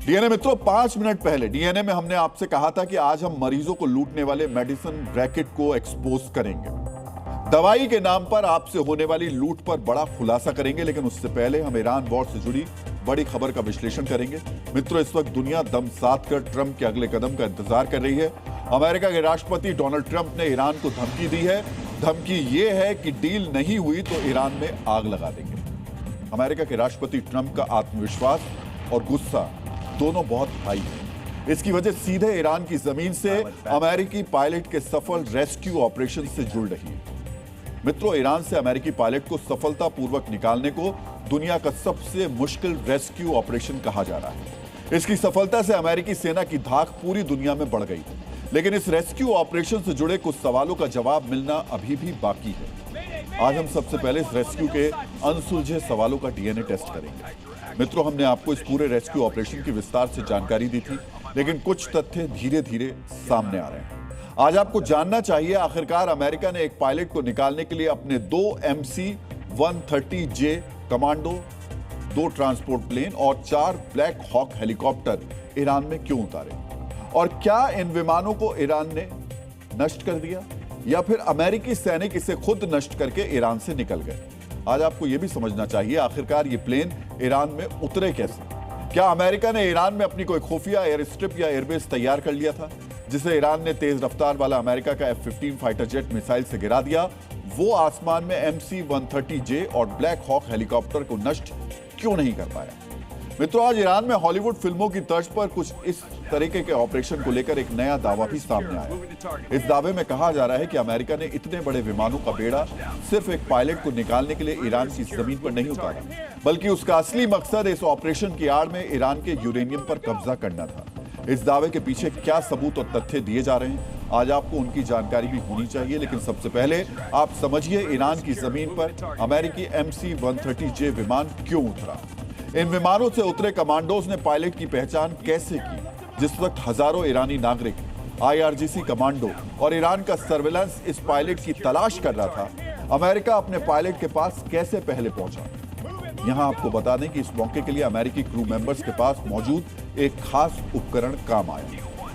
DNA मित्रों, 5 minute पहले DNA में हमने आपसे कहा था कि आज हम मरीजों को लूटने वाले मेडिसिन रैकेट को एक्सपोज करेंगे। दवाई के नाम पर आपसे होने वाली लूट पर बड़ा खुलासा करेंगे, लेकिन उससे पहले हम ईरान वॉर से जुड़ी बड़ी खबर का विश्लेषण करेंगे। मित्रों, इस वक्त दुनिया दम साध कर ट्रंप के अगले कदम का इंतजार कर रही है। अमेरिका के राष्ट्रपति डोनाल्ड ट्रंप ने ईरान को धमकी दी है। धमकी यह है कि डील नहीं हुई तो ईरान में आग लगा देंगे। अमेरिका के राष्ट्रपति ट्रंप का आत्मविश्वास और गुस्सा दोनों बहुत हाई है। इसकी वजह सीधे ईरान की जमीन से अमेरिकी पायलट के सफल रेस्क्यू ऑपरेशन से जुड़ रही है। मित्रों, ईरान से अमेरिकी पायलट को सफलतापूर्वक निकालने को दुनिया का सबसे मुश्किल रेस्क्यू ऑपरेशन कहा जा रहा है। इसकी सफलता से अमेरिकी सेना की धाक पूरी दुनिया में बढ़ गई है, लेकिन इस रेस्क्यू ऑपरेशन से जुड़े कुछ सवालों का जवाब मिलना अभी भी बाकी है। आज हम सबसे पहले इस रेस्क्यू के अनसुलझे सवालों का डीएनए टेस्ट करेंगे। मित्रों, हमने आपको इस पूरे रेस्क्यू ऑपरेशन की विस्तार से जानकारी दी थी, लेकिन कुछ तथ्य धीरे धीरे सामने आ रहे हैं। आज आपको जानना चाहिए, आखिरकार अमेरिका ने एक पायलट को निकालने के लिए अपने 2 MC-130J कमांडो, 2 ट्रांसपोर्ट प्लेन और 4 ब्लैक हॉक हेलीकॉप्टर ईरान में क्यों उतारे, और क्या इन विमानों को ईरान ने नष्ट कर दिया या फिर अमेरिकी सैनिक इसे खुद नष्ट करके ईरान से निकल गए। आज आपको यह भी समझना चाहिए, आखिरकार ये प्लेन ईरान में उतरे कैसे। क्या अमेरिका ने ईरान में अपनी कोई खुफिया एयर स्ट्रिप या एयरबेस तैयार कर लिया था, जिसे ईरान ने तेज रफ्तार वाला अमेरिका का F-15 फाइटर जेट मिसाइल से गिरा दिया। वो आसमान में MC-130J और ब्लैक हॉक हेलीकॉप्टर को नष्ट क्यों नहीं कर पाया। मित्रों, आज ईरान में हॉलीवुड फिल्मों की तर्ज पर कुछ इस तरीके के ऑपरेशन को लेकर एक नया दावा भी सामने आया। इस दावे में कहा जा रहा है कि अमेरिका ने इतने बड़े विमानों का बेड़ा सिर्फ एक पायलट को निकालने के लिए ईरान की जमीन पर नहीं उतारा, बल्कि उसका असली मकसद इस ऑपरेशन की आड़ में ईरान के यूरेनियम पर कब्जा करना था। इस दावे के पीछे क्या सबूत और तथ्य दिए जा रहे हैं, आज आपको उनकी जानकारी भी होनी चाहिए। लेकिन सबसे पहले आप समझिए, ईरान की जमीन पर अमेरिकी MC-130J विमान क्यों उतरा। इन विमानों से उतरे कमांडोज ने पायलट की पहचान कैसे की, जिस वक्त हजारों ईरानी नागरिक, IRGC कमांडो और ईरान का सर्विलांस इस पायलट की तलाश कर रहा था। अमेरिका अपने पायलट के पास कैसे पहले पहुंचा। यहां आपको बता दें कि इस मौके के लिए अमेरिकी क्रू मेंबर्स के पास मौजूद एक खास उपकरण काम आया।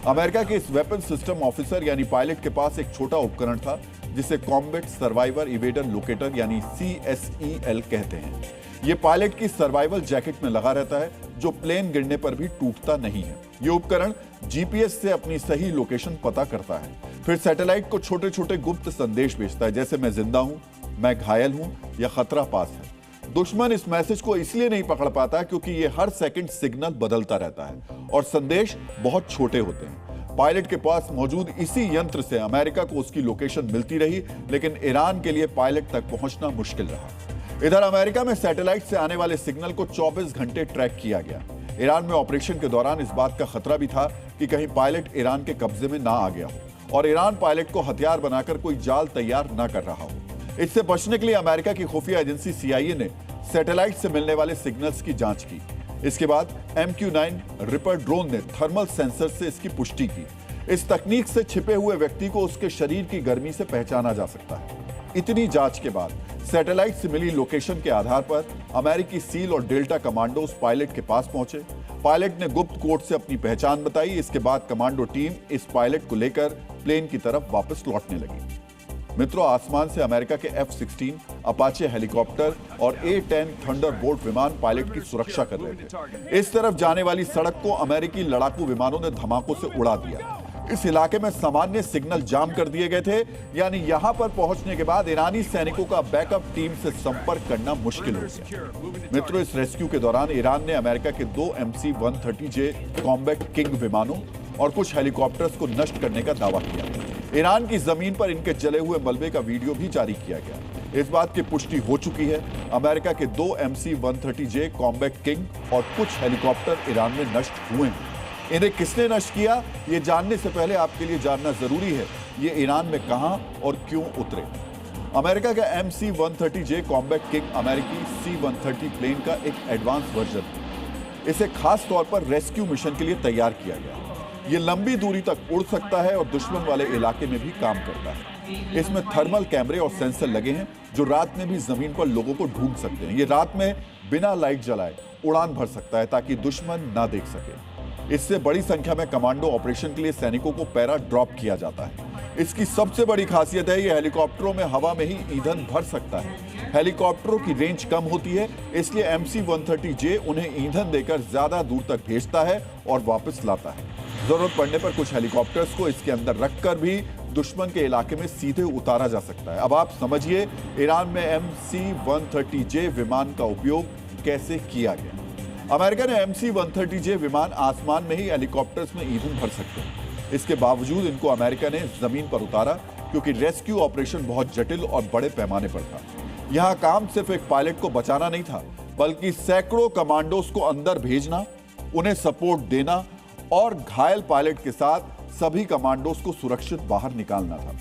अमेरिका के इस वेपन सिस्टम ऑफिसर यानी पायलट के पास एक छोटा उपकरण था, जिसे कॉम्बैट सर्वाइवर इवेडर लोकेटर यानी CSEL कहते हैं। यह पायलट की सर्वाइवल जैकेट में लगा रहता है, जो प्लेन गिरने पर भी टूटता नहीं है। यह उपकरण GPS से अपनी सही लोकेशन पता करता है, फिर सैटेलाइट को छोटे छोटे गुप्त संदेश भेजता है, जैसे मैं जिंदा हूं, मैं घायल हूं या खतरा पास है। दुश्मन इस मैसेज को इसलिए नहीं पकड़ पाता क्योंकि यह हर सेकंड सिग्नल बदलता रहता है और संदेश बहुत छोटे होते हैं। पायलट के पास मौजूद इसी यंत्र से अमेरिका को उसकी लोकेशन मिलती रही, लेकिन ईरान के लिए पायलट तक पहुंचना मुश्किल रहा। इधर अमेरिका में सैटेलाइट से आने वाले सिग्नल को 24 घंटे ट्रैक किया गया। ईरान में ऑपरेशन के दौरान इस बात का खतरा भी था कि कहीं पायलट ईरान के कब्जे में ना आ गया हो और ईरान पायलट को हथियार बनाकर कोई जाल तैयार ना कर रहा हो। इससे बचने के लिए अमेरिका की खुफिया एजेंसी CIA ने सैटेलाइट से मिलने वाले सिग्नल्स की जांच की। इसके बाद MQ-9 रिपर ड्रोन ने थर्मल सेंसर से इसकी पुष्टि की। इस तकनीक से छिपे हुए व्यक्ति को उसके शरीर की गर्मी से पहचाना जा सकता है। इतनी जांच के बाद सैटेलाइट से मिली लोकेशन के आधार पर अमेरिकी सील और डेल्टा कमांडोज पायलट के पास पहुंचे। पायलट ने गुप्त कोड से अपनी पहचान बताई। इसके बाद कमांडो टीम इस पायलट को लेकर प्लेन की तरफ वापस लौटने लगी। मित्रों, आसमान से अमेरिका के F-16 अपाचे हेलीकॉप्टर और A-10 थंडरबोल्ट विमान पायलट की सुरक्षा कर रहे थे। इस तरफ जाने वाली सड़क को अमेरिकी लड़ाकू विमानों ने धमाकों से उड़ा दिया। इस इलाके में सामान्य सिग्नल जाम कर दिए गए थे, यानी यहां पर पहुंचने के बाद ईरानी सैनिकों का बैकअप टीम से संपर्क करना मुश्किल हो गया। मित्रों, इस रेस्क्यू के दौरान ईरान ने अमेरिका के 2 MC-130J कॉम्बैट किंग विमानों और कुछ हेलीकॉप्टर्स को नष्ट करने का दावा किया। ईरान की जमीन पर इनके जले हुए मलबे का वीडियो भी जारी किया गया। इस बात की पुष्टि हो चुकी है, अमेरिका के 2 MC-130J कॉम्बैट किंग और कुछ हेलीकॉप्टर ईरान में नष्ट हुए हैं। इन्हें किसने नष्ट किया, ये जानने से पहले आपके लिए जानना जरूरी है ये ईरान में कहां और क्यों उतरे। अमेरिका का MC-130J कॉम्बैट किंग अमेरिकी C-130 प्लेन का एक एडवांस वर्जन है। इसे खास तौर पर रेस्क्यू मिशन के लिए तैयार किया गया। ये लंबी दूरी तक उड़ सकता है और दुश्मन वाले इलाके में भी काम करता है। इसमें थर्मल कैमरे और सेंसर लगे हैं जो रात में भी जमीन पर लोगों को ढूंढ सकते हैं। ये रात में बिना लाइट जलाए उड़ान भर सकता है ताकि दुश्मन ना देख सके। इससे बड़ी संख्या में कमांडो ऑपरेशन के लिए सैनिकों को पैरा ड्रॉप किया जाता है। इसकी सबसे बड़ी खासियत है, ये हेलीकॉप्टरों में हवा में ही ईंधन भर सकता है। हेलीकॉप्टरों की रेंज कम होती है, इसलिए MC-130J उन्हें ईंधन देकर ज्यादा दूर तक भेजता है और वापस लाता है। जरूरत पड़ने पर कुछ हेलीकॉप्टर्स को इसके अंदर रखकर भी दुश्मन के इलाके में सीधे उतारा जा सकता है। अब आप समझिए ईरान में MC-130J विमान का उपयोग कैसे किया गया। अमेरिका ने MC-130J विमान आसमान में ही हेलीकॉप्टर्स में ईंधन भर सकते हैं। इसके बावजूद इनको अमेरिका ने जमीन पर उतारा क्योंकि रेस्क्यू ऑपरेशन बहुत जटिल और बड़े पैमाने पर था। यहां काम सिर्फ एक पायलट को बचाना नहीं था, बल्कि सैकड़ों कमांडोज को अंदर भेजना, उन्हें सपोर्ट देना और घायल पायलट के साथ सभी कमांडोज को सुरक्षित बाहर निकालना था।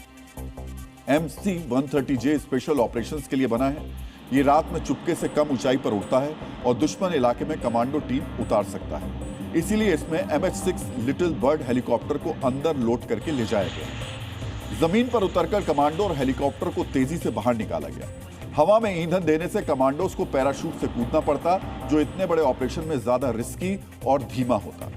MC-130J स्पेशल ऑपरेशंस के लिए बना है। ये रात में चुपके से कम ऊंचाई पर उड़ता है और दुश्मन इलाके में कमांडो टीम उतार सकता है। इसीलिए इसमें MH-6 लिटिल बर्ड हेलीकॉप्टर को अंदर लोड करके ले जाया गया। जमीन पर उतरकर कमांडो और हेलीकॉप्टर को तेजी से बाहर निकाला गया। हवा में ईंधन देने से कमांडोज को पैराशूट से कूदना पड़ता, जो इतने बड़े ऑपरेशन में ज्यादा रिस्की और धीमा होता।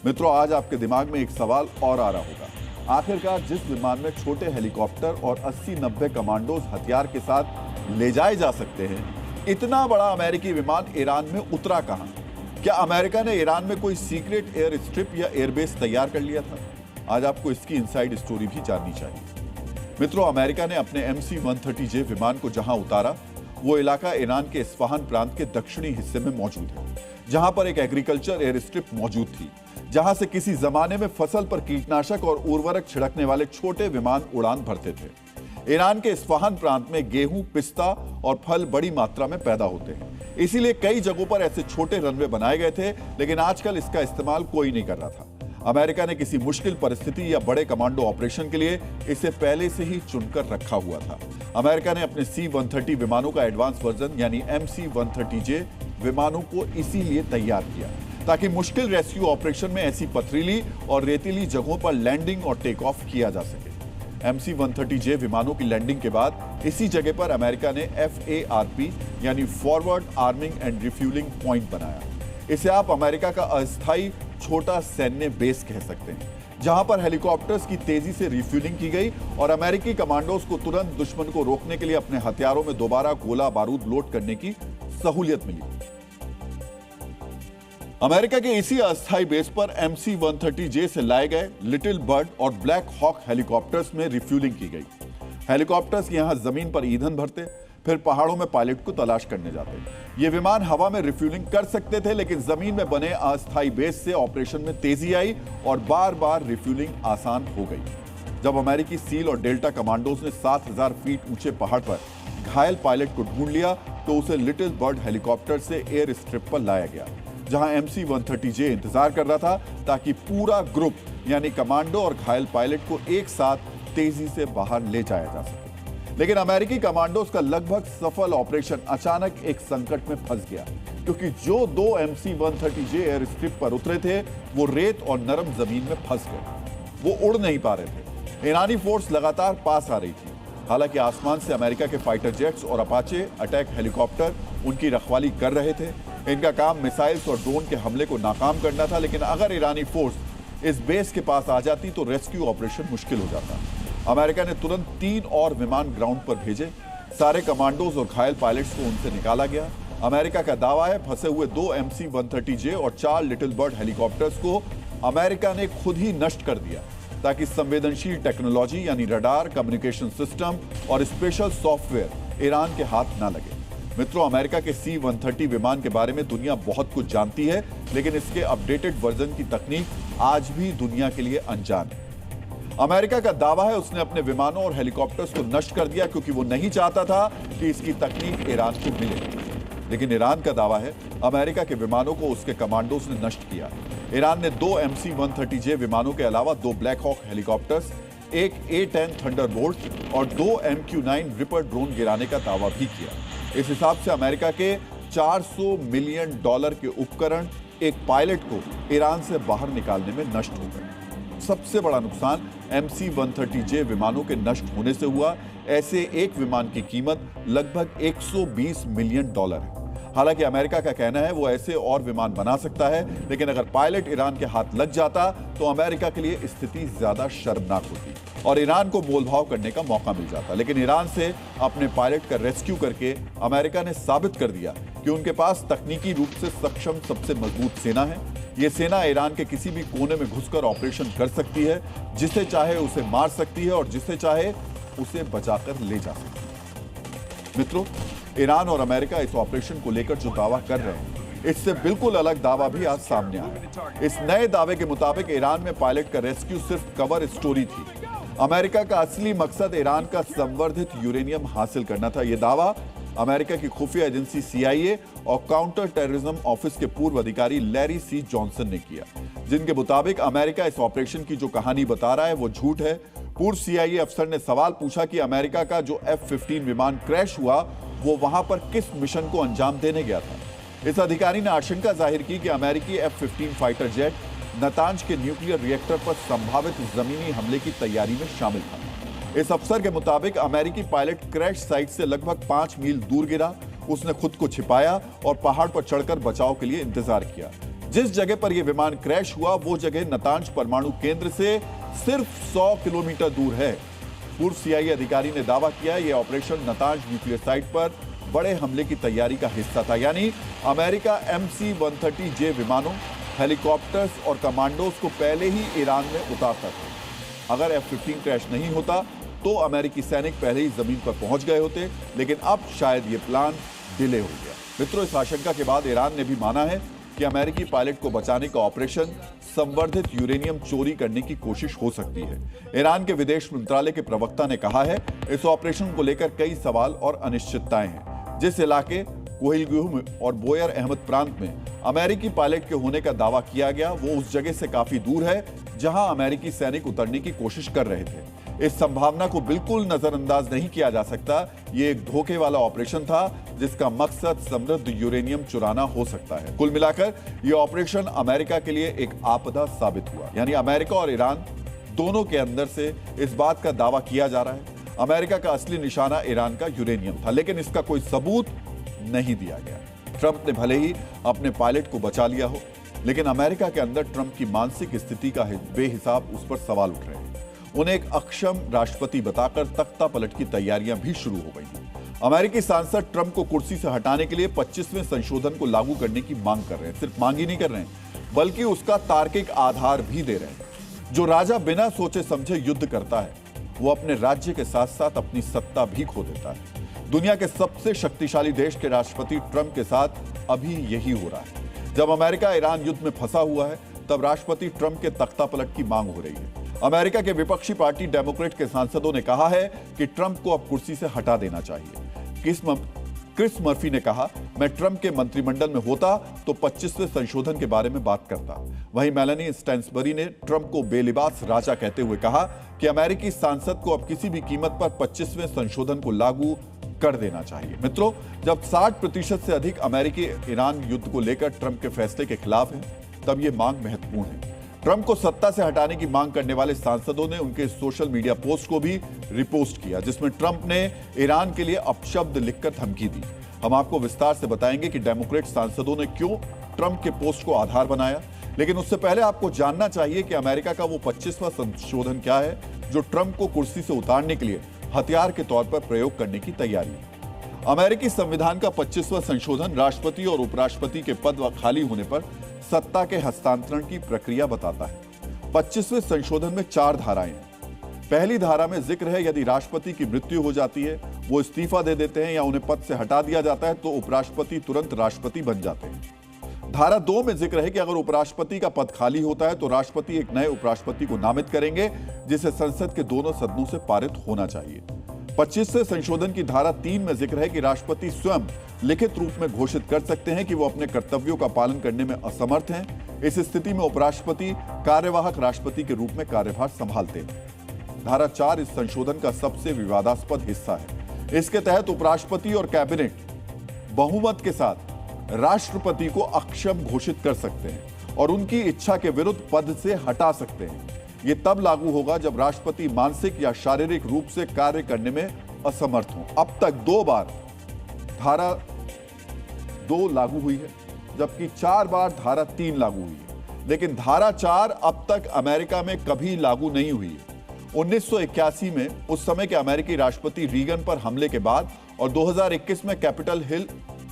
मित्रों, आज आपके दिमाग में एक सवाल और आ रहा होगा, आखिरकार जिस विमान में छोटे हेलीकॉप्टर और 80-90 कमांडोज हथियार के साथ ले जाए जा सकते हैं, इतना बड़ा अमेरिकी विमान ईरान में उतरा कहां? क्या अमेरिका ने ईरान में कोई सीक्रेट एयर स्ट्रिप या एयरबेस तैयार कर लिया था? आज आपको इसकी इनसाइड स्टोरी भी जाननी चाहिए। मित्रों, अमेरिका ने अपने MC-130J विमान को जहां उतारा, वो इलाका ईरान के इस्फहान प्रांत के दक्षिणी हिस्से में मौजूद है, जहां पर एक एग्रीकल्चर एयर स्ट्रिप मौजूद थी, जहां से किसी जमाने में फसल पर कीटनाशक और उर्वरक छिड़कने वाले छोटे विमान उड़ान भरते थे। ईरान के इस्फहान प्रांत में गेहूं, पिस्ता और फल बड़ी मात्रा में पैदा होते हैं, इसीलिए कई जगहों पर ऐसे छोटे रनवे बनाए गए थे, लेकिन आजकल इसका इस्तेमाल कोई नहीं कर रहा था। अमेरिका ने किसी मुश्किल परिस्थिति या बड़े कमांडो ऑपरेशन के लिए इसे पहले से ही चुनकर रखा हुआ था। अमेरिका ने अपने C-130 विमानों का एडवांस वर्जन यानी MC-130J विमानों को इसीलिए तैयार किया, ताकि मुश्किल रेस्क्यू ऑपरेशन में ऐसी पथरीली और रेतीली जगहों पर लैंडिंग और टेक ऑफ किया जा सके। MC-130J विमानों की लैंडिंग के बाद इसी जगह पर अमेरिका ने FARP यानी forward arming and refuelling point बनाया। इसे आप अमेरिका का अस्थायी छोटा सैन्य बेस कह सकते हैं, जहां पर हेलीकॉप्टर्स की तेजी से रिफ्यूलिंग की गई और अमेरिकी कमांडोज को तुरंत दुश्मन को रोकने के लिए अपने हथियारों में दोबारा गोला बारूद लोड करने की सहूलियत मिली। अमेरिका के इसी अस्थायी बेस पर MC-130J से लाए गए लिटिल बर्ड और ब्लैक हॉक हेलीकॉप्टर्स में रिफ्यूलिंग की गई। हेलीकॉप्टर्स यहां जमीन पर ईंधन भरते, फिर पहाड़ों में पायलट को तलाश करने जाते। ये विमान हवा में रिफ्यूलिंग कर सकते थे, लेकिन जमीन में बने अस्थायी बेस से ऑपरेशन में तेजी आई और बार बार रिफ्यूलिंग आसान हो गई। जब अमेरिकी सील और डेल्टा कमांडोज ने 7000 फीट ऊंचे पहाड़ पर घायल पायलट को ढूंढ लिया, तो उसे लिटिल बर्ड हेलीकॉप्टर से एयर स्ट्रिप पर लाया गया, जहां MC-130J इंतजार कर रहा था, ताकि पूरा ग्रुप यानी कमांडो और घायल पायलट को एक साथ तेजी से बाहर ले जाया जा सके। लेकिन अमेरिकी कमांडोज का लगभग सफल ऑपरेशन अचानक एक संकट में फंस गया, क्योंकि जो 2 MC-130J एयर स्ट्रिप पर उतरे थे, वो रेत और नरम जमीन में फंस गए। वो उड़ नहीं पा रहे थे। ईरानी फोर्स लगातार पास आ रही थी। हालांकि आसमान से अमेरिका के फाइटर जेट्स और अपाचे अटैक हेलीकॉप्टर उनकी रखवाली कर रहे थे। इनका काम मिसाइल्स और ड्रोन के हमले को नाकाम करना था, लेकिन अगर ईरानी फोर्स इस बेस के पास आ जाती तो रेस्क्यू ऑपरेशन मुश्किल हो जाता। अमेरिका ने तुरंत 3 और विमान ग्राउंड पर भेजे। सारे कमांडोज और घायल पायलट्स को उनसे निकाला गया। अमेरिका का दावा है, फंसे हुए 2 MC-130J और 4 लिटिल बर्ड हेलीकॉप्टर्स को अमेरिका ने खुद ही नष्ट कर दिया, ताकि संवेदनशील टेक्नोलॉजी यानी रडार, कम्युनिकेशन सिस्टम और स्पेशल सॉफ्टवेयर ईरान के हाथ ना लगे। मित्रों, अमेरिका के C-130 विमान के बारे में दुनिया बहुत कुछ जानती है, लेकिन इसके अपडेटेड वर्जन की तकनीक आज भी दुनिया के लिए अनजान है। अमेरिका का दावा है उसने अपने विमानों और हेलीकॉप्टर्स को नष्ट कर दिया, क्योंकि वो नहीं चाहता था कि इसकी तकनीक ईरान को मिले। लेकिन ईरान का दावा है अमेरिका के विमानों को उसके कमांडोज ने नष्ट किया। ईरान ने 2 MC-130J विमानों के अलावा 2 ब्लैक हॉक हेलीकॉप्टर्स, एक A-10 थंडरबोल्ट और 2 MQ-9 रिपर ड्रोन गिराने का दावा भी किया। इस हिसाब से अमेरिका के $400 मिलियन के उपकरण एक पायलट को ईरान से बाहर निकालने में नष्ट हो गए। सबसे बड़ा नुकसान MC-130J विमानों के नष्ट होने से हुआ। ऐसे एक विमान की कीमत लगभग $120 मिलियन है। हालांकि अमेरिका का कहना है वो ऐसे और विमान बना सकता है, लेकिन अगर पायलट ईरान के हाथ लग जाता तो अमेरिका के लिए स्थिति ज्यादा शर्मनाक होती और ईरान को मोलभाव करने का मौका मिल जाता। लेकिन ईरान से अपने पायलट का रेस्क्यू करके अमेरिका ने साबित कर दिया कि उनके पास तकनीकी रूप से सक्षम सबसे मजबूत सेना है। ये सेना ईरान के किसी भी कोने में घुसकर ऑपरेशन कर सकती है, जिसे चाहे उसे मार सकती है और जिसे चाहे उसे बचाकर ले जा सकती है। मित्रों, ईरान और अमेरिका इस ऑपरेशन को लेकर जो दावा कर रहे हैं, इससे बिल्कुल अलग दावा भी आज सामने आया। इस नए दावे के मुताबिक ईरान में पायलट का रेस्क्यू सिर्फ कवर स्टोरी थी। अमेरिका का असली मकसद ईरान का संवर्धित यूरेनियम हासिल करना था। यह दावा अमेरिका की खुफिया एजेंसी CIA और काउंटर टेररिज्म ऑफिस के पूर्व अधिकारी लैरी सी जॉनसन ने किया, जिनके मुताबिक अमेरिका इस ऑपरेशन की जो कहानी बता रहा है वो झूठ है। पूर्व CIA अफसर ने सवाल पूछा कि अमेरिका का जो F-15 विमान क्रैश हुआ वो वहां पर किस मिशन को अंजाम देने गया था। इस अधिकारी ने आशंका जाहिर की कि अमेरिकी F-15 फाइटर जेट नतांज के न्यूक्लियर रिएक्टर पर संभावित जमीनी हमले की तैयारी में शामिल था। इस अफसर के मुताबिक अमेरिकी पायलट क्रैश साइट से लगभग 5 मील दूर गिरा। उसने खुद को छिपाया और पहाड़ पर चढ़कर बचाव के लिए इंतजार किया। जिस जगह पर यह विमान क्रैश हुआ वो जगह नतांज परमाणु केंद्र से सिर्फ 100 किलोमीटर दूर है। पूर्व CIA अधिकारी ने दावा किया यह ऑपरेशन नतांज न्यूक्लियर साइट पर बड़े हमले की तैयारी का हिस्सा था, यानी अमेरिका MC-130J विमानों, हेलीकॉप्टर्स और कमांडोज को पहले ही ईरान में उतारता था। अगर F-15 क्रैश नहीं होता तो अमेरिकी सैनिक पहले ही जमीन पर पहुंच गए होते, लेकिन अब शायद ये प्लान डिले हो गया। मित्रों, इस आशंका के बाद ईरान ने भी माना है कि अमेरिकी पायलट को बचाने का ऑपरेशन संवर्धित यूरेनियम चोरी करने की कोशिश हो सकती है। ईरान के विदेश मंत्रालय के प्रवक्ता ने कहा है इस ऑपरेशन को लेकर कई सवाल और अनिश्चितताएं हैं। जिस इलाके कोहिलगुह और बोयर अहमद प्रांत में अमेरिकी पायलट के होने का दावा किया गया वो उस जगह से काफी दूर है जहां अमेरिकी सैनिक उतरने की कोशिश कर रहे थे। इस संभावना को बिल्कुल नजरअंदाज नहीं किया जा सकता। ये एक धोखे वाला ऑपरेशन था जिसका मकसद समृद्ध यूरेनियम चुराना हो सकता है। कुल मिलाकर यह ऑपरेशन अमेरिका के लिए एक आपदा साबित हुआ, यानी अमेरिका और ईरान दोनों के अंदर से इस बात का दावा किया जा रहा है अमेरिका का असली निशाना ईरान का यूरेनियम था, लेकिन इसका कोई सबूत नहीं दिया गया। ट्रंप ने भले ही अपने पायलट को बचा लिया हो, लेकिन अमेरिका के अंदर ट्रंप की मानसिक स्थिति का बेहिसाब उस पर सवाल उठ रहे हैं। उन्हें एक अक्षम राष्ट्रपति बताकर तख्ता पलट की तैयारियां भी शुरू हो गई हैं। अमेरिकी सांसद ट्रंप को कुर्सी से हटाने के लिए 25वें संशोधन को लागू करने की मांग कर रहे हैं। सिर्फ मांग ही नहीं कर रहे हैं, बल्कि उसका तार्किक आधार भी दे रहे हैं। जो राजा बिना सोचे समझे युद्ध करता है वो अपने राज्य के साथ साथ अपनी सत्ता भी खो देता है। दुनिया के सबसे शक्तिशाली देश के राष्ट्रपति ट्रंप के साथ अभी यही हो रहा है। जब अमेरिका ईरान युद्ध में फंसा हुआ है तब राष्ट्रपति ट्रंप के तख्ता पलट की मांग हो रही है। अमेरिका के विपक्षी पार्टी डेमोक्रेट के सांसदों ने कहा है कि ट्रंप को अब कुर्सी से हटा देना चाहिए। क्रिस मर्फी ने कहा, मैं ट्रंप के मंत्रिमंडल में होता तो 25वें संशोधन के बारे में बात करता। वहीं मेलानी स्टैंसबरी ने ट्रंप को बेलिबास राजा कहते हुए कहा कि अमेरिकी सांसद को अब किसी भी कीमत पर 25वें संशोधन को लागू कर देना चाहिए। मित्रों, जब 60% से अधिक अमेरिकी ईरान युद्ध को लेकर ट्रंप के फैसले के खिलाफ हैं, तब यह मांग महत्वपूर्ण है। ट्रंप को सत्ता से हटाने की मांग करने वाले सांसदों ने उनके सोशल मीडिया पोस्ट को भी रिपोस्ट किया, जिसमें ट्रंप ने ईरान के लिए अपशब्द लिखकर धमकी दी। हम आपको विस्तार से बताएंगे कि डेमोक्रेट सांसदों ने क्यों ट्रंप के पोस्ट को आधार बनाया, लेकिन उससे पहले आपको जानना चाहिए कि अमेरिका का वो 25वां संशोधन क्या है जो ट्रंप को कुर्सी से उतारने के लिए हथियार के तौर पर प्रयोग करने की तैयारी है। अमेरिकी संविधान का 25वां संशोधन राष्ट्रपति और उपराष्ट्रपति के पद खाली होने पर सत्ता के हस्तांतरण की प्रक्रिया बताता है। 25वें संशोधन में 4 धाराएं हैं। पहली धारा में जिक्र है यदि राष्ट्रपति की मृत्यु हो जाती है, वो इस्तीफा दे देते हैं या उन्हें पद से हटा दिया जाता है तो उपराष्ट्रपति तुरंत राष्ट्रपति बन जाते हैं। धारा 2 में जिक्र है कि अगर उपराष्ट्रपति का पद खाली होता है तो राष्ट्रपति एक नए उपराष्ट्रपति को नामित करेंगे, जिसे संसद के दोनों सदनों से पारित होना चाहिए। 25वें संशोधन की धारा 3 में जिक्र है कि राष्ट्रपति स्वयं लिखित रूप में घोषित कर सकते हैं कि वो अपने कर्तव्यों का पालन करने में असमर्थ हैं। इस स्थिति में उपराष्ट्रपति कार्यवाहक राष्ट्रपति के रूप में कार्यभार संभालते हैं। धारा 4 इस संशोधन का सबसे विवादास्पद हिस्सा है। इसके तहत उपराष्ट्रपति और कैबिनेट बहुमत के साथ राष्ट्रपति को अक्षम घोषित कर सकते हैं और उनकी इच्छा के विरुद्ध पद से हटा सकते हैं। यह तब लागू होगा जब राष्ट्रपति मानसिक या शारीरिक रूप से कार्य करने में असमर्थ हो। अब तक 2 बार धारा 2 लागू हुई है, जबकि 4 बार धारा 3 लागू हुई है। लेकिन धारा 4 अब तक अमेरिका में कभी लागू नहीं हुई है। 1981 में उस समय के अमेरिकी राष्ट्रपति रीगन पर हमले के बाद और 2021 में कैपिटल हिल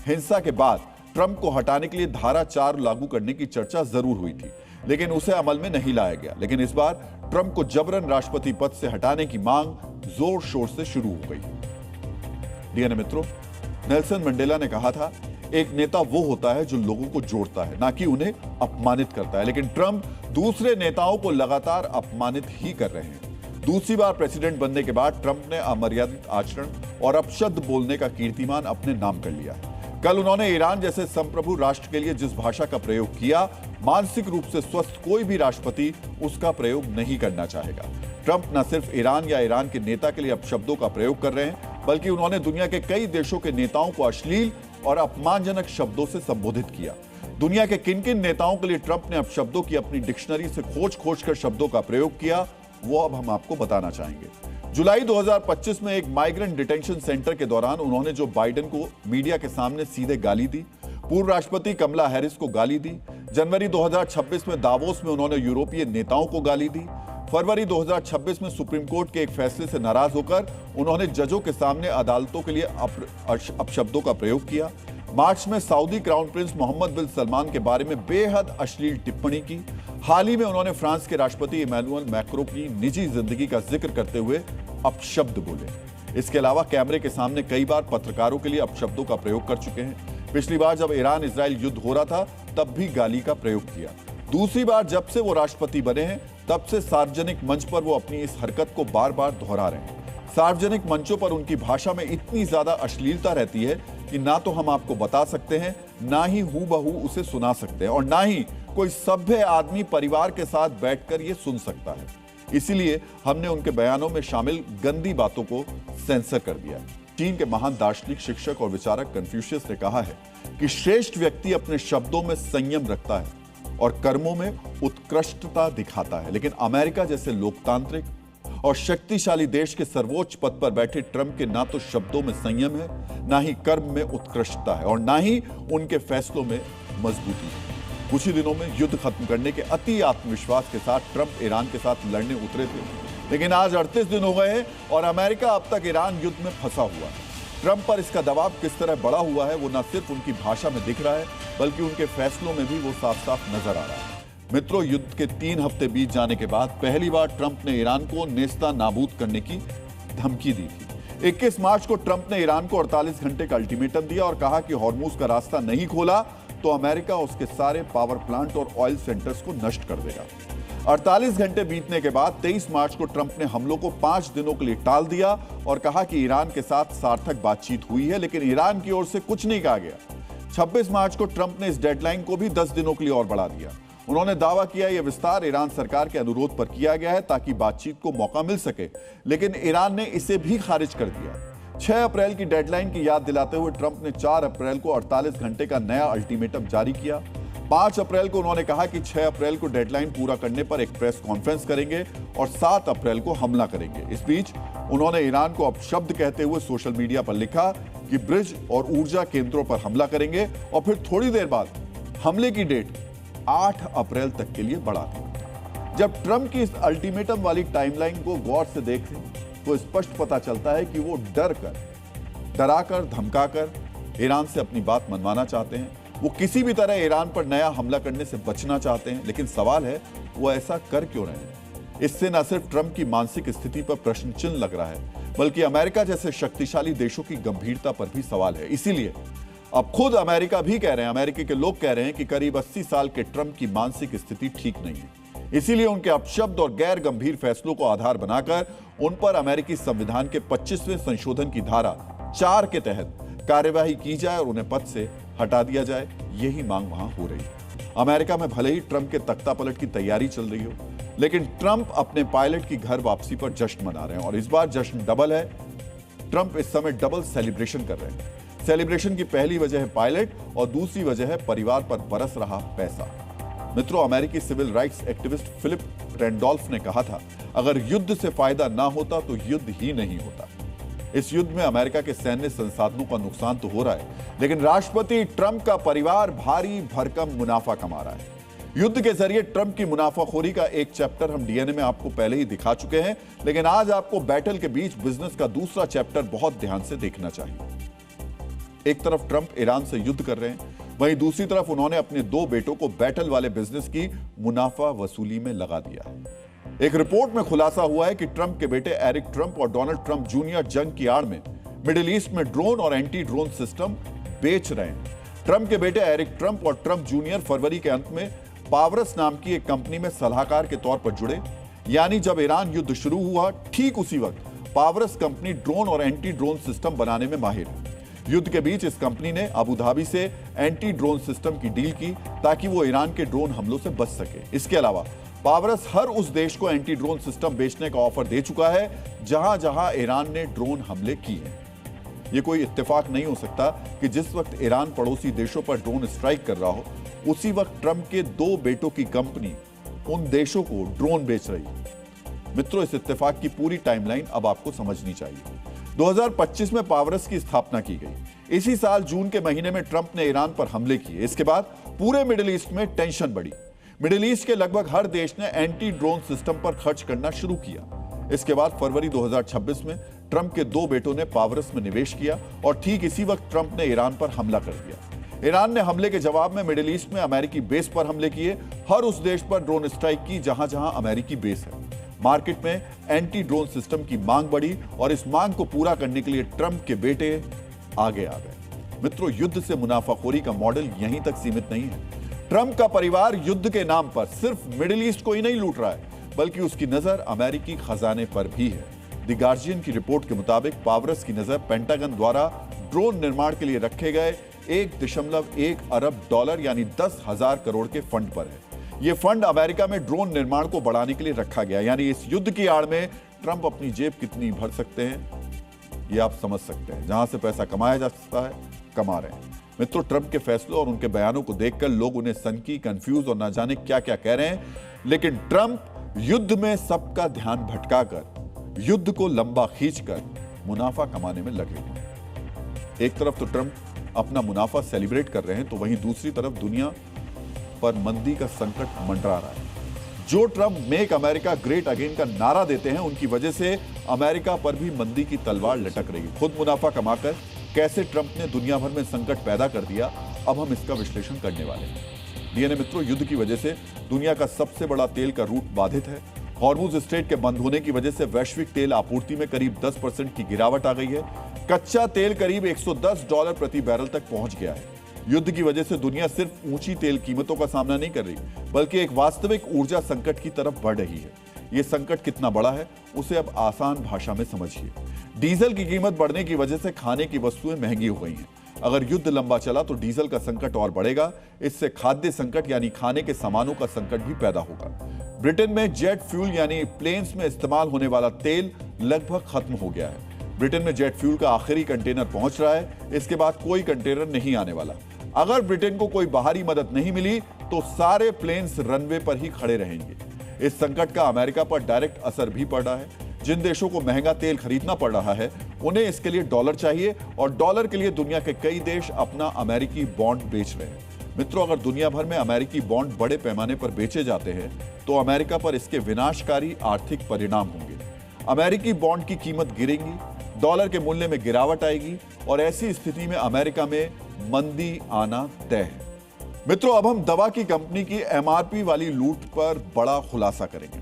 हिंसा के बाद ट्रंप को हटाने के लिए धारा 4 लागू करने की चर्चा जरूर हुई थी, लेकिन उसे अमल में नहीं लाया गया। लेकिन इस बार ट्रंप को जबरन राष्ट्रपति पद से हटाने की मांग जोर शोर से शुरू हो गई। डीएनए मित्रों, नेल्सन मंडेला ने कहा था, एक नेता वो होता है जो लोगों को जोड़ता है, ना कि उन्हें अपमानित करता है। लेकिन ट्रंप दूसरे नेताओं को लगातार अपमानित ही कर रहे हैं। दूसरी बार प्रेसिडेंट बनने के बाद ट्रंप ने अमर्यादित आचरण और अपशब्द बोलने का कीर्तिमान अपने नाम कर लिया है। कल उन्होंने ईरान जैसे संप्रभु राष्ट्र के लिए जिस भाषा का प्रयोग किया, मानसिक रूप से स्वस्थ कोई भी राष्ट्रपति उसका प्रयोग नहीं करना चाहेगा। ट्रंप न सिर्फ ईरान या ईरान के नेता के लिए अपशब्दों का प्रयोग कर रहे हैं, बल्कि उन्होंने दुनिया के कई देशों के नेताओं को अश्लील और अपमानजनक शब्दों से संबोधित किया। दुनिया के किन किन नेताओं के लिए ट्रंप ने अपशब्दों की अपनी डिक्शनरी से खोज कर शब्दों का प्रयोग किया, वो अब हम आपको बताना चाहेंगे। जुलाई 2025 में एक माइग्रेंट डिटेंशन सेंटर के दौरान उन्होंने जो बाइडेन को मीडिया के सामने सीधे गाली दी, पूर्व राष्ट्रपति कमला हैरिस को गाली दी। जनवरी 2026 में दावोस में उन्होंने यूरोपीय नेताओं को गाली दी। फरवरी 2026 में सुप्रीम कोर्ट के एक फैसले से नाराज होकर उन्होंने जजों के सामने अदालतों के लिए अपशब्दों का प्रयोग किया। मार्च में सऊदी क्राउन प्रिंस मोहम्मद बिन सलमान के बारे में बेहद अश्लील टिप्पणी की। हाल ही में उन्होंने फ्रांस के राष्ट्रपति इमैनुअल मैक्रों की निजी जिंदगी का जिक्र करते हुए अपशब्द बोले। इसके अलावा कैमरे के सामने कई बार पत्रकारों के लिए अपशब्दों का प्रयोग कर चुके हैं। पिछली बार जब ईरान इजराइल युद्ध हो रहा था, तब भी गाली का प्रयोग किया। दूसरी बार जब से वो राष्ट्रपति बने हैं, तब से सार्वजनिक मंच पर वो अपनी इस हरकत को बार बार दोहरा रहे हैं। सार्वजनिक मंचों पर उनकी भाषा में इतनी ज्यादा अश्लीलता रहती है कि ना तो हम आपको बता सकते हैं, ना ही हूबहू उसे सुना सकते हैं, और ना ही कोई सभ्य आदमी परिवार के साथ बैठकर ये सुन सकता है। इसीलिए हमने उनके बयानों में शामिल गंदी बातों को सेंसर कर दिया है। चीन के महान दार्शनिक, शिक्षक और विचारक कन्फ्यूशियस ने कहा है कि श्रेष्ठ व्यक्ति अपने शब्दों में संयम रखता है और कर्मों में उत्कृष्टता दिखाता है। लेकिन अमेरिका जैसे लोकतांत्रिक और शक्तिशाली देश के सर्वोच्च पद पर बैठे ट्रंप के ना तो शब्दों में संयम है, ना ही कर्म में उत्कृष्टता है, और ना ही उनके फैसलों में मजबूती है। कुछ ही दिनों में युद्ध खत्म करने के अति आत्मविश्वास के साथ ट्रंप ईरान के साथ लड़ने उतरे थे, लेकिन आज 38 दिन हो गए हैं और अमेरिका अब तक ईरान युद्ध में फंसा हुआ है। ट्रंप पर इसका दबाव किस तरह बढ़ा हुआ है, वो न सिर्फ उनकी भाषा में दिख रहा है, बल्कि उनके फैसलों में भी वो साफ साफ नजर आ रहा है। मित्रों, युद्ध के 3 हफ्ते बीत जाने के बाद पहली बार ट्रंप ने ईरान को नेस्ता नाबूद करने की धमकी दी थी। 21 मार्च को ट्रंप ने ईरान को 48 घंटे का अल्टीमेटम दिया और कहा कि हॉर्मुज का रास्ता नहीं खोला तो अमेरिका उसके सारे पावर प्लांट और ऑयल सेंटर्स को नष्ट कर देगा। 48 घंटे बीतने के बाद 23 मार्च को ट्रंप ने हमलों को 5 दिनों के लिए टाल दिया और कहा कि ईरान के साथ सार्थक बातचीत हुई है, लेकिन ईरान की ओर से कुछ नहीं कहा गया। 26 मार्च को ट्रंप ने इस डेडलाइन को भी 10 दिनों के लिए और बढ़ा दिया। उन्होंने दावा किया यह विस्तार ईरान सरकार के अनुरोध पर किया गया है ताकि बातचीत को मौका मिल सके, लेकिन ईरान ने इसे भी खारिज कर दिया। 6 अप्रैल की डेडलाइन की याद दिलाते हुए ट्रंप ने 4 अप्रैल को 48 घंटे का नया अल्टीमेटम जारी किया। 5 अप्रैल को उन्होंने कहा कि 6 अप्रैल को डेडलाइन पूरा करने पर एक प्रेस कॉन्फ्रेंस करेंगे और 7 अप्रैल को हमला करेंगे। इस बीच उन्होंने ईरान को अपशब्द कहते हुए सोशल मीडिया पर लिखा कि ब्रिज और ऊर्जा केंद्रों पर हमला करेंगे, और फिर थोड़ी देर बाद हमले की डेट 8 अप्रैल तक के लिए बढ़ा दी। जब ट्रंप की इस अल्टीमेटम वाली टाइमलाइन को गौर से देखें तो स्पष्ट पता चलता है कि वो डराकर धमकाकर ईरान से अपनी बात मनवाना चाहते हैं। वो किसी भी तरह ईरान पर नया हमला करने से बचना चाहते हैं, लेकिन सवाल है वो ऐसा कर क्यों रहे हैं। इससे न सिर्फ ट्रंप की मानसिक स्थिति पर प्रश्न चिन्ह लग रहा है, बल्कि अमेरिका जैसे शक्तिशाली देशों की गंभीरता पर भी सवाल है। इसीलिए अब खुद अमेरिका भी कह रहे हैं, अमेरिका के लोग कह रहे हैं कि करीब 80 साल के ट्रंप की मानसिक स्थिति ठीक नहीं है। इसीलिए उनके अपशब्द और गैर गंभीर फैसलों को आधार बनाकर उन पर अमेरिकी संविधान के 25वें संशोधन की धारा 4 के तहत कार्यवाही की जाए और उन्हें पद से हटा दिया जाए, यही मांग वहां हो रही है। अमेरिका में भले ही ट्रंप के तख्तापलट की तैयारी चल रही हो, लेकिन ट्रंप अपने पायलट की घर वापसी पर जश्न मना रहे हैं, और इस बार जश्न डबल है। ट्रंप इस समय डबल सेलिब्रेशन कर रहे हैं। सेलिब्रेशन की पहली वजह है पायलट और दूसरी वजह है परिवार पर बरस रहा पैसा। मित्रों, अमेरिकी civil rights activist Philip Randolph ने कहा था, अगर युद्ध से फायदा ना होता तो युद्ध ही नहीं होता। इस युद्ध में अमेरिका के सैन्य संसाधनों का नुकसान तो हो रहा है, लेकिन राष्ट्रपति ट्रंप का परिवार भारी भरकम मुनाफा कमा रहा है। युद्ध के जरिए ट्रंप की मुनाफाखोरी का एक चैप्टर हम डीएनए में आपको पहले ही दिखा चुके हैं, लेकिन आज आपको बैटल के बीच बिजनेस का दूसरा चैप्टर बहुत ध्यान से देखना चाहिए। एक तरफ ट्रंप ईरान से युद्ध कर रहे हैं, वहीं दूसरी तरफ उन्होंने अपने 2 बेटों को बैटल वाले बिजनेस की मुनाफा वसूली में लगा दिया है। एक रिपोर्ट में खुलासा हुआ है कि ट्रंप के बेटे एरिक ट्रंप और डोनाल्ड ट्रंप जूनियर जंग की आड़ में मिडिल ईस्ट में ड्रोन और एंटी ड्रोन सिस्टम बेच रहे हैं। ट्रंप के बेटे एरिक ट्रंप और ट्रंप जूनियर फरवरी के अंत में पावरस नाम की एक कंपनी में सलाहकार के तौर पर जुड़े, यानी जब ईरान युद्ध शुरू हुआ ठीक उसी वक्त पावरस कंपनी ड्रोन और एंटी ड्रोन सिस्टम बनाने में माहिर है। युद्ध के बीच इस कंपनी ने अबू धाबी से एंटी ड्रोन सिस्टम की डील की ताकि वो ईरान के ड्रोन हमलों से बच सके। इसके अलावा पावरस हर उस देश को एंटी ड्रोन सिस्टम बेचने का ऑफर दे चुका है जहां जहां ईरान ने ड्रोन हमले किए हैं। यह कोई इत्तेफाक नहीं हो सकता कि जिस वक्त ईरान पड़ोसी देशों पर ड्रोन स्ट्राइक कर रहा हो, उसी वक्त ट्रंप के 2 बेटों की कंपनी उन देशों को ड्रोन बेच रही है। मित्रों, इस इत्तेफाक की पूरी टाइमलाइन अब आपको समझनी चाहिए। 2025 में पावरस की स्थापना की गई। इसी साल जून के महीने में ट्रंप ने ईरान पर हमले किए। इसके बाद पूरे मिडिल ईस्ट में टेंशन बढ़ी। मिडिल ईस्ट के लगभग हर देश ने एंटी ड्रोन सिस्टम पर खर्च करना शुरू किया। इसके बाद फरवरी 2026 में ट्रंप के 2 बेटों ने पावरस में निवेश किया और ठीक इसी वक्त ट्रंप ने ईरान पर हमला कर दिया। ईरान ने हमले के जवाब में मिडिल ईस्ट में अमेरिकी बेस पर हमले किए, हर उस देश पर ड्रोन स्ट्राइक की जहां जहां अमेरिकी बेस है। मार्केट में एंटी ड्रोन सिस्टम की मांग बढ़ी और इस मांग को पूरा करने के लिए ट्रंप के बेटे आगे आ गए। मित्रों, युद्ध से मुनाफाखोरी का मॉडल यहीं तक सीमित नहीं है। ट्रंप का परिवार युद्ध के नाम पर सिर्फ मिडिल ईस्ट को ही नहीं लूट रहा है, बल्कि उसकी नजर अमेरिकी खजाने पर भी है। द गार्जियन की रिपोर्ट के मुताबिक पावरस की नजर पेंटागन द्वारा ड्रोन निर्माण के लिए रखे गए 1.1 अरब डॉलर यानी 10,000 करोड़ के फंड पर है। यह फंड अमेरिका में ड्रोन निर्माण को बढ़ाने के लिए रखा गया, यानी इस युद्ध की आड़ में ट्रंप अपनी जेब कितनी भर सकते हैं, यह आप समझ सकते हैं। जहां से पैसा कमाया जा सकता है, कमा रहे हैं। मित्रों, ट्रंप के फैसलों और उनके बयानों को देखकर लोग उन्हें सनकी, कंफ्यूज और ना जाने क्या क्या कह रहे हैं, लेकिन ट्रंप युद्ध में सबका ध्यान भटकाकर, युद्ध को लंबा खींचकर मुनाफा कमाने में लगे हुए। एक तरफ तो ट्रंप अपना मुनाफा सेलिब्रेट कर रहे हैं, तो वहीं दूसरी तरफ दुनिया पर मंदी का संकट मंडरा रहा है। जो Trump make America great again का नारा देते हैं, उनकी वजह से अमेरिका पर भी मंदी की तलवार लटक रही है। खुद मुनाफा कमाकर कैसे ट्रंप ने दुनिया भर में संकट पैदा कर दिया, अब हम इसका विश्लेषण करने वाले हैं। डीएनए मित्रों, युद्ध की वजह से दुनिया का सबसे बड़ा तेल का रूट बाधित है। हॉर्मुज स्ट्रेट के बंद होने की वजह से वैश्विक तेल आपूर्ति में करीब 10% की गिरावट आ गई है। कच्चा तेल करीब $110 प्रति बैरल तक पहुंच गया है। युद्ध की वजह से दुनिया सिर्फ ऊंची तेल कीमतों का सामना नहीं कर रही, बल्कि एक वास्तविक ऊर्जा संकट की तरफ बढ़ रही है। यह संकट कितना बड़ा है, उसे अब आसान भाषा में समझिए। डीजल की कीमत बढ़ने की वजह से खाने की वस्तुएं महंगी हो गई हैं। अगर युद्ध लंबा चला तो डीजल का संकट और बढ़ेगा। इससे खाद्य संकट यानी खाने के सामानों का संकट भी पैदा होगा। ब्रिटेन में जेट फ्यूल यानी प्लेन्स में इस्तेमाल होने वाला तेल लगभग खत्म हो गया है। ब्रिटेन में जेट फ्यूल का आखिरी कंटेनर पहुंच रहा है। इसके बाद कोई कंटेनर नहीं आने वाला। अगर ब्रिटेन को कोई बाहरी मदद नहीं मिली तो सारे प्लेन्स रनवे पर ही खड़े रहेंगे। इस संकट का अमेरिका पर डायरेक्ट असर भी पड़ रहा है। जिन देशों को महंगा तेल खरीदना पड़ रहा है, उन्हें इसके लिए डॉलर चाहिए और डॉलर के लिए दुनिया के कई देश अपना अमेरिकी बॉन्ड बेच रहे हैं। मित्रों, अगर दुनिया भर में अमेरिकी बॉन्ड बड़े पैमाने पर बेचे जाते हैं तो अमेरिका पर इसके विनाशकारी आर्थिक परिणाम होंगे। अमेरिकी बॉन्ड की कीमत गिरेगी, डॉलर के मूल्य में गिरावट आएगी और ऐसी स्थिति में अमेरिका में मंदी आना तय है। मित्रों, अब हम दवा की कंपनी की एमआरपी वाली लूट पर बड़ा खुलासा करेंगे।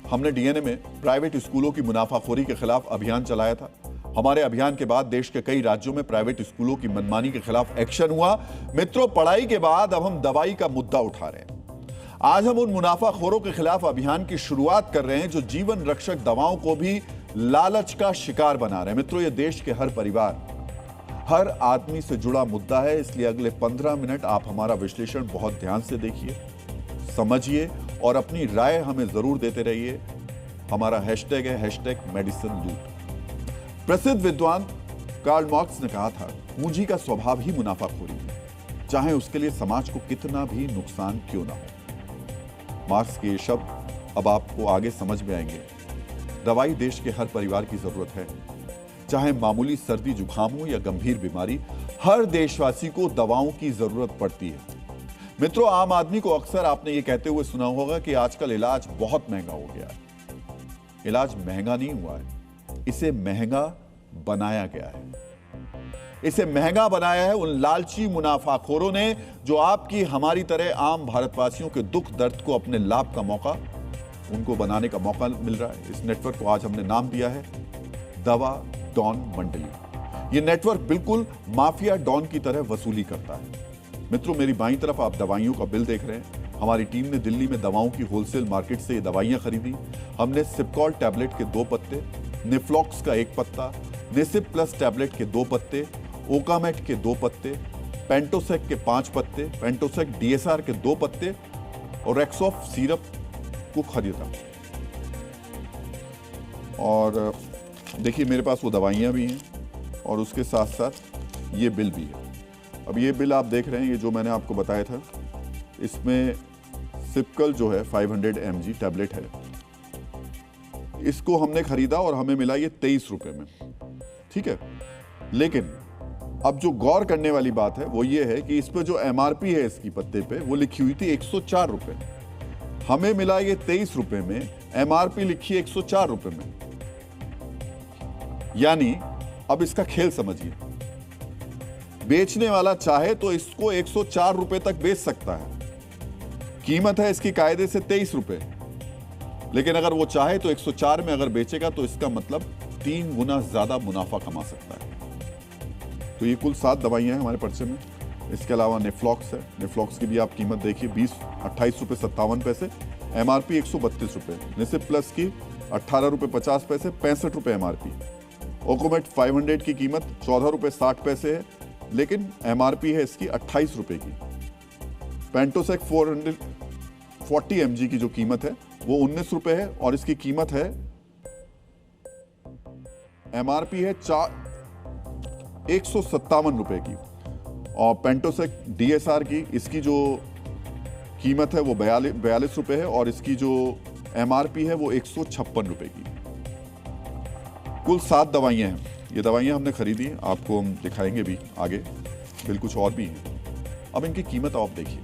हमने डीएनए में प्राइवेट स्कूलों की मुनाफाखोरी के खिलाफ अभियान चलाया था। हमारे अभियान के बाद देश के कई राज्यों में प्राइवेट स्कूलों की मनमानी के खिलाफ एक्शन हुआ। मित्रों, पढ़ाई के बाद अब हम दवाई का मुद्दा उठा रहे हैं। आज हम उन मुनाफाखोरों के खिलाफ अभियान की शुरुआत कर रहे हैं जो जीवन रक्षक दवाओं को भी लालच का शिकार बना रहे हैं। मित्रों, यह देश के हर परिवार, हर आदमी से जुड़ा मुद्दा है, इसलिए अगले 15 मिनट आप हमारा विश्लेषण बहुत ध्यान से देखिए, समझिए और अपनी राय हमें जरूर देते रहिए। हमारा हैशटैग है #मेडिसिनलूट। प्रसिद्ध विद्वान कार्ल मार्क्स ने कहा था, पूंजी का स्वभाव ही मुनाफाखोरी है, चाहे उसके लिए समाज को कितना भी नुकसान क्यों ना हो। मार्क्स के ये शब्द अब आपको आगे समझ में आएंगे। दवाई देश के हर परिवार की जरूरत है। चाहे मामूली सर्दी जुकाम हो या गंभीर बीमारी, हर देशवासी को दवाओं की जरूरत पड़ती है। मित्रों, आम आदमी को अक्सर आपने ये कहते हुए सुना होगा कि आजकल इलाज बहुत महंगा हो गया है। इलाज महंगा नहीं हुआ है, इसे महंगा बनाया गया है। इसे महंगा बनाया है उन लालची मुनाफाखोरों ने जो आपकी हमारी तरह आम भारतवासियों के दुख दर्द को अपने लाभ का मौका उनको बनाने का मौका मिल रहा है। इस नेटवर्क को आज हमने नाम दिया है दवा डॉन मंडली। यह नेटवर्क बिल्कुल माफिया डॉन की तरह वसूली करता है। मित्रों, मेरी बाईं तरफ आप दवाइयों का बिल देख रहे हैं। हमारी टीम ने दिल्ली में दवाओं की होलसेल मार्केट से ये दवाइयां खरीदी। हमने सिपकॉल टैबलेट के 2 पत्ते, निफ्लॉक्स का 1 पत्ता, निसिप प्लस टैबलेट के 2 पत्ते, ओकामेट के 2 पत्ते, पेंटोसेक के 5 पत्ते, पेंटोसेक डीएसआर के 2 पत्ते और रेक्सॉफ सिरप को खरीदा। और देखिए, मेरे पास वो दवाइयां भी हैं और उसके साथ साथ ये बिल भी है। अब ये बिल आप देख रहे हैं, ये जो मैंने आपको बताया था, इसमें सिपकल जो है 500 mg टैबलेट है, इसको हमने खरीदा और हमें मिला ये 23 रुपए में। ठीक है, लेकिन अब जो गौर करने वाली बात है वो ये है कि इस पे जो एमआरपी है इसकी पत्ते पे वो लिखी हुई थी 104 रुपए, हमें मिला ये 23 रुपए में, एमआरपी लिखी है 104 रुपए में। यानी अब इसका खेल समझिए, बेचने वाला चाहे तो इसको 104 रुपए तक बेच सकता है। कीमत है इसकी कायदे से 23 रुपए, लेकिन अगर वो चाहे तो 104 में अगर बेचेगा तो इसका मतलब 3 गुना ज्यादा मुनाफा कमा सकता है। तो ये कुल 7 दवाइयां हैं हमारे पर्चे में। इसके अलावा निफ्लॉक्स है, निफ्लॉक्स की भी आप कीमत देखिए 28 रुपए 57 पैसे, एमआरपी 132 रुपए। निसिप प्लस की 18 रुपए 50 पैसे, 65 रुपए एमआरपी। ओकोमेट 500 की कीमत 14 रुपए 60 पैसे है, लेकिन एमआरपी है इसकी 28 रुपए की। पेंटोसेक 440 mg की जो कीमत है वो 19 रुपए है और इसकी कीमत है, एमआरपी है 157 रुपए की। और पेंटोसेक डीएसआर की इसकी जो कीमत है वो 42 रुपए है और इसकी जो एमआरपी है वो 156 रुपए की। कुल 7 दवाइयां हैं। ये दवाइयां हमने खरीदी, आपको हम दिखाएंगे भी आगे, बिल कुछ और भी हैं। अब इनकी कीमत आप देखिए।